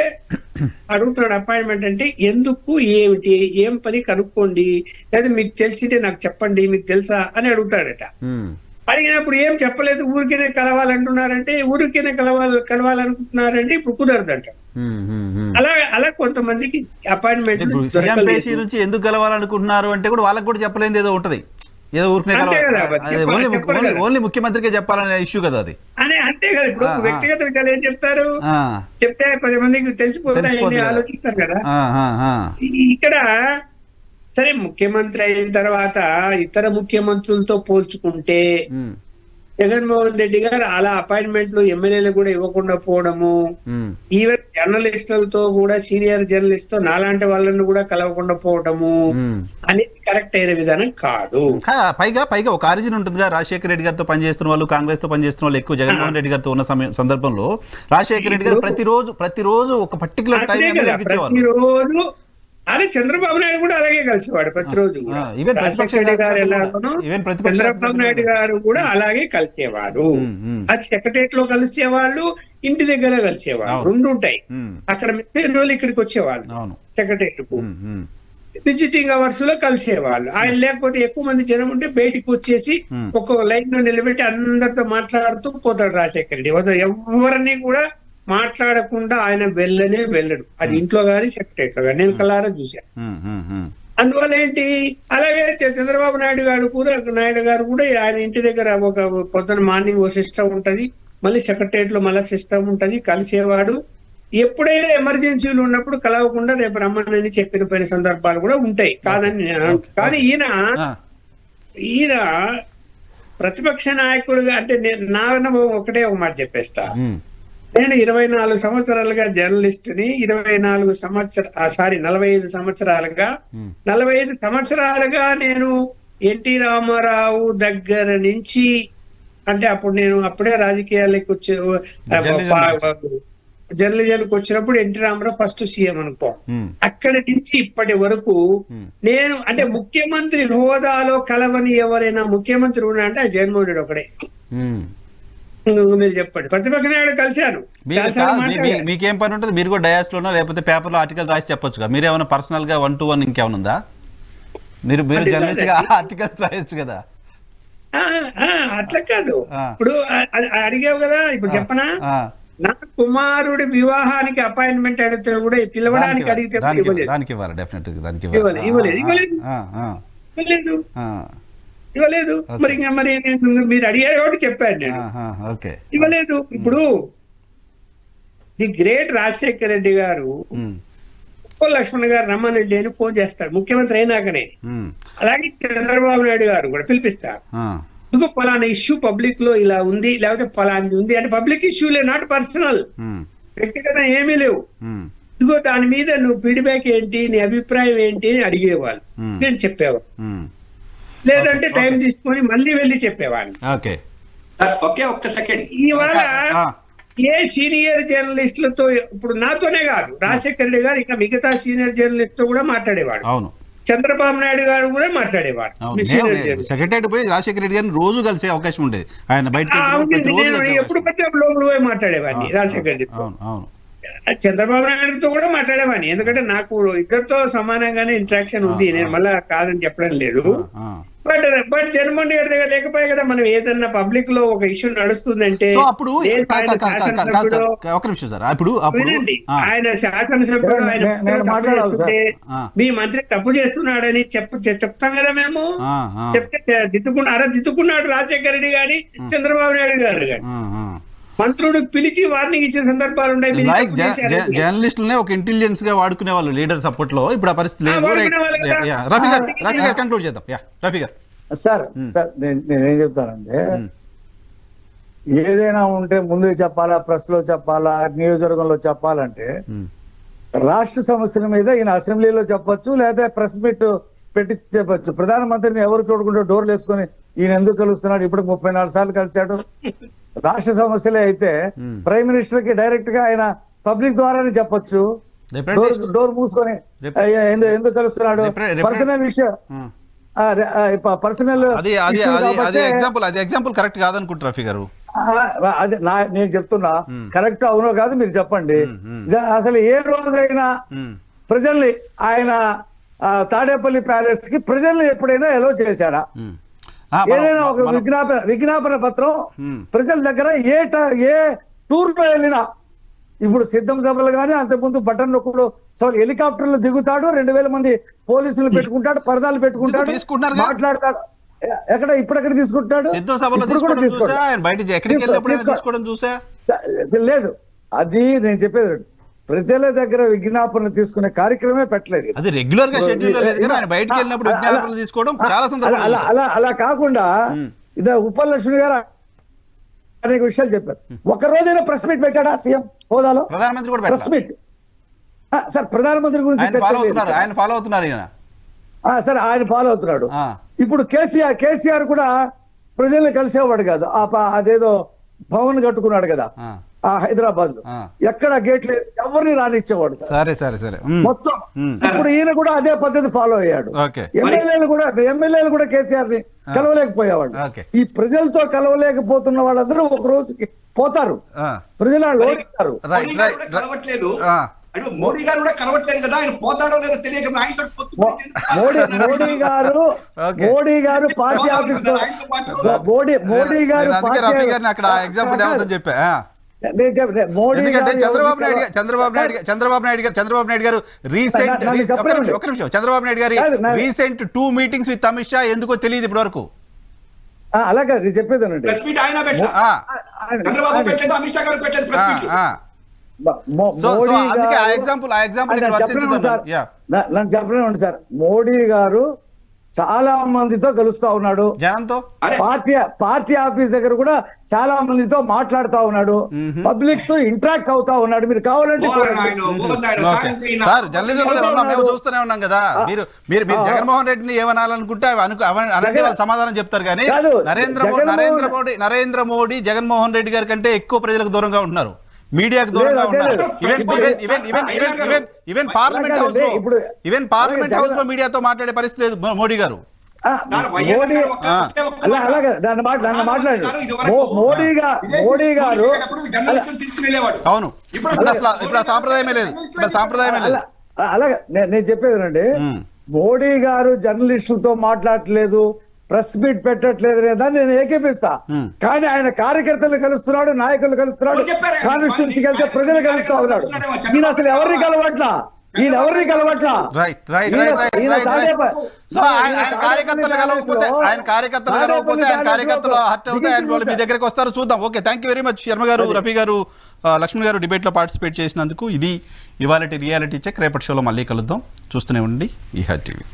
అడుగుతున్నాడు అపాయింట్మెంట్, అంటే ఎందుకు, ఏమిటి, ఏం పని కనుక్కోండి, లేదా మీకు తెలిసింటే నాకు చెప్పండి, మీకు తెలుసా అని అడుగుతాడట. అడిగినప్పుడు ఏం చెప్పలేదు, ఊరికేనే కలవాలంటున్నారంటే, ఊరికేనే కలవాలనుకుంటున్నారంటే ఇప్పుడు కుదరదంట. అలా కొంతమందికి అపాయింట్మెంట్ నుంచి ఎందుకు కలవాలనుకుంటున్నారు అంటే కూడా వాళ్ళకి కూడా చెప్పలేదు, ఏదో ఉంటది, ఏదో ఊరికే ఓన్లీ ముఖ్యమంత్రికే చెప్పాలనే ఇష్యూ కదా అది. అంతే కదా. ఇప్పుడు వ్యక్తిగత విషయాలు ఏం చెప్తారు, చెప్తే 10 మందికి తెలిసిపోతాయని ఆలోచిస్తారు కదా. ఇక్కడ సరే ముఖ్యమంత్రి అయిన తర్వాత ఇతర ముఖ్యమంత్రులతో పోల్చుకుంటే జగన్మోహన్ రెడ్డి గారు అలా అపాయింట్మెంట్లు ఎమ్మెల్యేలు కూడా ఇవ్వకుండా పోవడము, ఈవెన్ జర్నలిస్టులతో కూడా సీనియర్ జర్నలిస్ట్ తో నాలాంటి వాళ్ళని కూడా కలవకుండా పోవడము అనేది కరెక్ట్ అయిన విధానం కాదు. పైగా ఒక ఆరిజిన్ ఉంటుందిగా, రాజశేఖర రెడ్డి గారితో పనిచేస్తున్న వాళ్ళు, కాంగ్రెస్ తో పనిచేస్తున్న వాళ్ళు ఎక్కువ జగన్మోహన్ రెడ్డి గారితో ఉన్న సందర్భంలో రాజశేఖర రెడ్డి గారు ప్రతిరోజు ఒక పర్టికులర్ టైం ప్రతిరోజు అదే చంద్రబాబు నాయుడు కూడా అలాగే కలిసేవాడు ప్రతిరోజు. చంద్రబాబు నాయుడు గారు కూడా అలాగే కలిసేవాడు. అది సెక్రటరియట్ లో కలిసేవాళ్ళు, ఇంటి దగ్గర కలిసేవాళ్ళు, రెండు ఉంటాయి. అక్కడ రోజులు ఇక్కడికి వచ్చేవాళ్ళు సెక్రటరియట్ కు, విజిటింగ్ అవర్స్ లో కలిసేవాళ్ళు. ఆయన లేకపోతే ఎక్కువ మంది జనం ఉంటే బయటికి వచ్చేసి ఒక్కొక్క లైన్ లో నిలబెట్టి అందరితో మాట్లాడుతూ పోతాడు రాజశేఖర రెడ్డి. ఎవరిని కూడా మాట్లాడకుండా ఆయన వెళ్ళడు, అది ఇంట్లో గానీ సెక్రటరియట్ లో గానీ, నేను కల్లారా చూశాను. అందువల్ల ఏంటి, అలాగే చంద్రబాబు నాయుడు గారు కూడా ఆయన ఇంటి దగ్గర ఒక పొద్దున మార్నింగ్ ఓ సిస్టమ్ ఉంటది, మళ్ళీ సెక్రటరియట్ లో మళ్ళీ సిస్టమ్ ఉంటది, కలిసేవాడు. ఎప్పుడైనా ఎమర్జెన్సీలు ఉన్నప్పుడు కలవకుండా రేపు రమ్మని చెప్పిన సందర్భాలు కూడా ఉంటాయి, కాదని నేను. కానీ ఈయన ప్రతిపక్ష నాయకుడుగా అంటే నా అనుభవం ఒకటే ఒక మాట చెప్పేస్తా. నేను 24 సంవత్సరాలుగా జర్నలిస్ట్ ని, 45 సంవత్సరాలుగా నేను ఎన్టీ రామారావు దగ్గర నుంచి, అంటే అప్పుడే రాజకీయాలకు వచ్చే జర్నలిజానికి వచ్చినప్పుడు ఎన్టీ రామారావు ఫస్ట్ సీఎం అనుకో, అక్కడి నుంచి ఇప్పటి వరకు నేను అంటే ముఖ్యమంత్రి హోదాలో కలవని ఎవరైనా ముఖ్యమంత్రి ఉన్నా అంటే జగన్మోహన్ రెడ్డి ఒకడే. మీరు చెప్పండి, ప్రతిపక్ష నాయుడు కలిశాను. మీకేం పని ఉంటుంది, మీరు కూడా డయాస్ లోనో లేకపోతే పేపర్ లో ఆర్టికల్ రాసి చెప్పొచ్చుగా. మీరేమైనా పర్సనల్ గా 1-to-1 ఇంకేమైనా ఉందా? మీరు జర్నలిస్ట్ గా ఆర్టికల్స్ రాయొచ్చు కదా. అట్లా కాదు, ఇప్పుడు అడిగావు కదా, ఇప్పుడు చెప్పనా, నా కుమారుడి వివాహానికి అపాయింట్మెంట్ అడిగితే కూడా పిలవడానికి అడిగితే ఇవ్వలేదు. మరి మీరు అడిగారు కాబట్టి చెప్పాను నేను, ఇవ్వలేదు. ఇప్పుడు ది గ్రేట్ రాజశేఖర రెడ్డి గారు ఉప్పల్ లక్ష్మణ్ గారు రమ్మన్ రెడ్డి అని ఫోన్ చేస్తారు ముఖ్యమంత్రి అయినాకనే. అలాగే చంద్రబాబు నాయుడు గారు కూడా పిలిపిస్తారు, ఇదిగో పలానా ఇష్యూ పబ్లిక్ లో ఇలా ఉంది, లేకపోతే పలాంటి ఉంది అంటే పబ్లిక్ ఇష్యూలే, నాట్ పర్సనల్, వ్యక్తిగతం ఏమీ లేవు. ఇదిగో దాని మీద నువ్వు ఫీడ్బ్యాక్ ఏంటి, నీ అభిప్రాయం ఏంటి అని అడిగేవాళ్ళు, నేను చెప్పేవాళ్ళు. లేదంటే టైం తీసుకొని మళ్ళీ వెళ్ళి చెప్పేవాడిని. ఓకే సార్ ఒక్క సెకండ్. ఇవాళ ఏ సీనియర్ జర్నలిస్టులతో, ఇప్పుడు నాతోనే కాదు, రాజశేఖర రెడ్డి గారు ఇంకా మిగతా సీనియర్ జర్నలిస్ట్ తో కూడా మాట్లాడేవాడు. అవును, చంద్రబాబు నాయుడు గారు కూడా మాట్లాడేవాడు. సెక్రటరీ పోయి రాజశేఖర రెడ్డి గారిని రోజు కలిసే అవకాశం ఉండేది. ఆయన బయట ఎప్పుడు పడితే లోపల పోయి మాట్లాడేవాడిని రాజశేఖర రెడ్డి. చంద్రబాబు నాయుడుతో కూడా మాట్లాడేవాడిని, ఎందుకంటే నాకు ఇద్దరితో సమానంగానే ఇంటరాక్షన్ ఉంది, నేను మళ్ళా కాదని చెప్పడం లేదు. బట్ జగన్మోహన్ గారి దగ్గర లేకపోయే కదా మనం ఏదన్నా పబ్లిక్ లో ఒక ఇష్యూ నడుస్తుందంటే అప్పుడు ఒక నిమిషం సార్, అప్పుడు ఆయన శాసనసభ్యుడు మీ మంత్రి తప్పు చేస్తున్నాడని చెప్తాం కదా మేము. చెప్తే దిద్దుకున్నాడు రాజశేఖర రెడ్డి గాని చంద్రబాబు నాయుడు గారు గాని. మంత్రుడు పిలిచి వార్నింగ్ ఇచ్చిన సందర్భాలు ఉన్నాయి. జర్నలిస్టులనే ఒక ఇంటెలిజెన్స్ గా వాడుకునే వాళ్ళు లీడర్ సపోర్ట్ లో, ఇప్పుడు ఆ పరిస్థితి లేదు. రఫీ గారు కంక్లూడ్ చేద్దాం. రఫీ గారు. సార్ నేనేం చెప్తానంటే, ఏదైనా ఉంటే ముందుకు చెప్పాలా, ప్రెస్ లో చెప్పాలా, నియోజకవర్గంలో చెప్పాలంటే రాష్ట్ర సమస్యల మీద ఈయన అసెంబ్లీలో చెప్పొచ్చు, లేదా ప్రెస్ మీట్ పెట్టి చెప్పొచ్చు. ప్రధానమంత్రిని ఎవరు చూడకుండా డోర్లు వేసుకొని ఈయన ఎందుకు కలుస్తున్నాడు, ఇప్పుడు 34 సార్లు కలిశాడు. రాష్ట్ర సమస్యలే అయితే ప్రైమ్ మినిస్టర్ కి డైరెక్ట్ గా ఆయన పబ్లిక్ ద్వారానే చెప్పొచ్చు. డోర్ మూసుకొని ఎందుకు కలుస్తున్నాడు, పర్సనల్ విషయం, పర్సనల్ ఎగ్జాంపుల్ కరెక్ట్ కాదనుకుంటారు రఫీ గారు. అదే నేను చెప్తున్నా, కరెక్ట్ అవునో కాదు మీరు చెప్పండి. అసలు ఏ రోజైనా ప్రజల్ని ఆయన తాడేపల్లి ప్యాలెస్ కి ప్రజల్ని ఎప్పుడైనా ఎలో చేశాడా? ఏదైనా ఒక విజ్ఞాపన పత్రం ప్రజల దగ్గర ఏ టూర్ లో వెళ్ళినా, ఇప్పుడు సిద్ధం సభలు కానీ అంతకుముందు బటన్ నొక్కుడు హెలికాప్టర్లు దిగుతాడు, 2000 మంది పోలీసులు పెట్టుకుంటాడు, పరదాలు పెట్టుకుంటాడు, మాట్లాడతాడు. ఇప్పుడెక్కడ తీసుకుంటాడు? లేదు, అది నేను చెప్పేది. ప్రజల దగ్గర విజ్ఞాపనలు తీసుకునే కార్యక్రమే పెట్టలేదు. అది రెగ్యులర్ గా షెడ్యూల్ లేదు కానీ ఆయన బయటికి వెళ్ళినప్పుడు విజ్ఞాపనలు తీసుకోవడం చాలా సందర్భాలు. అలా కాకుండా ఇదే ఉపలక్ష్మి గారు అనేక విషయాలు చెప్పారు. ఒక రోజైనా ప్రెస్ మీట్ పెట్టాడా సీఎం హోదాలో? ప్రధానమంత్రి కూడా ప్రెస్ మీట్. సార్ ప్రధానమంత్రి గురించి ఆయన ఫాలో అవుతున్నారు సార్, ఆయన ఫాలో అవుతున్నాడు. ఇప్పుడు కేసీఆర్ కూడా ప్రజల్ని కలిసేవాడు కాదు. అదేదో భవన్ కట్టుకున్నాడు కదా హైదరాబాద్ లో, ఎక్కడ గేట్లు వేసి ఎవరిని రానిచ్చేవాడు. సరే సరే సరే మొత్తం ఇప్పుడు ఈయన కూడా అదే పద్ధతి ఫాలో అయ్యాడు. ఎమ్మెల్యేలు కూడా కేసీఆర్ ని కలవలేకపోయేవాడు. ఈ ప్రజలతో కలవలేకపోతున్న వాళ్ళందరూ ఒక రోజుకి పోతారు, ప్రజలు ఓడిస్తారు. మోడీ గారు కూడా కలవట్లేదు కదా, ఆయన పోతాడో లేదో తెలియక మోడీ గారు పార్టీ ఆఫీస్ మోడీ గారు అక్కడ ఎగ్జాంపుల్ చెప్పా. చంద్రబాబు నాయుడు గారు రీసెంట్ చంద్రబాబు నాయుడు గారి recent 2 meetings with Amit Shah ఎందుకో తెలియదు ఇప్పటి వరకు. అలాగే నేను చెప్పేదానండి, చెప్పలేమండి సార్. మోడీ గారు చాలా మందితో కలుస్తా ఉన్నాడు, జనంతో, పార్టీ ఆఫీస్ దగ్గర కూడా చాలా మందితో మాట్లాడుతా ఉన్నాడు, పబ్లిక్ తో ఇంటరాక్ట్ అవుతా ఉన్నాడు. మీరు కావాలంటే చూస్తూనే ఉన్నాం కదా. మీరు జగన్మోహన్ రెడ్డిని ఏమనాలనుకుంటే అలాంటి వాళ్ళు సమాధానం చెప్తారు కానీ నరేంద్ర మోడీ జగన్మోహన్ రెడ్డి గారి కంటే ఎక్కువ ప్రజలకు దూరంగా ఉంటున్నారు, మీడియాకు దూరంగా ఉన్నారు. ఈవెన్ పార్లమెంట్ హౌస్ లో మీడియాతో మాట్లాడే పరిస్థితి లేదు మోడీ గారు. అవును, ఇప్పుడు సాంప్రదాయమే లేదు. అలాగే నేను చెప్పేది, మోడీ గారు జర్నలిస్టులతో మాట్లాడట్లేదు, ప్రెస్ మీట్ పెట్టట్లేదు లేదా నేను ఏకీపిస్తా. కానీ ఆయన కార్యకర్తలు కలుస్తున్నాడు, నాయకులు కలుస్తున్నాడు, కాన్స్టిట్యూన్సీకి వెళ్తే ప్రజలు కలుస్తా ఉన్నాడు. ఈయన అసలు ఎవరిని కలవట్లా, ఈయన ఎవరిని కలవట్లా. మీ దగ్గరకు వస్తారు, చూద్దాం. Okay, thank you very much Sharma గారు, రఫీ గారు, లక్ష్మణ్ గారు డిబేట్ లో పార్టిసిపేట్ చేసినందుకు. ఇది ఇవాళ రియాలిటీ చెక్. రేపటి షోలో మళ్ళీ కలుద్దాం. చూస్తూనే ఉండండి ఈహెచ్ టీవీ.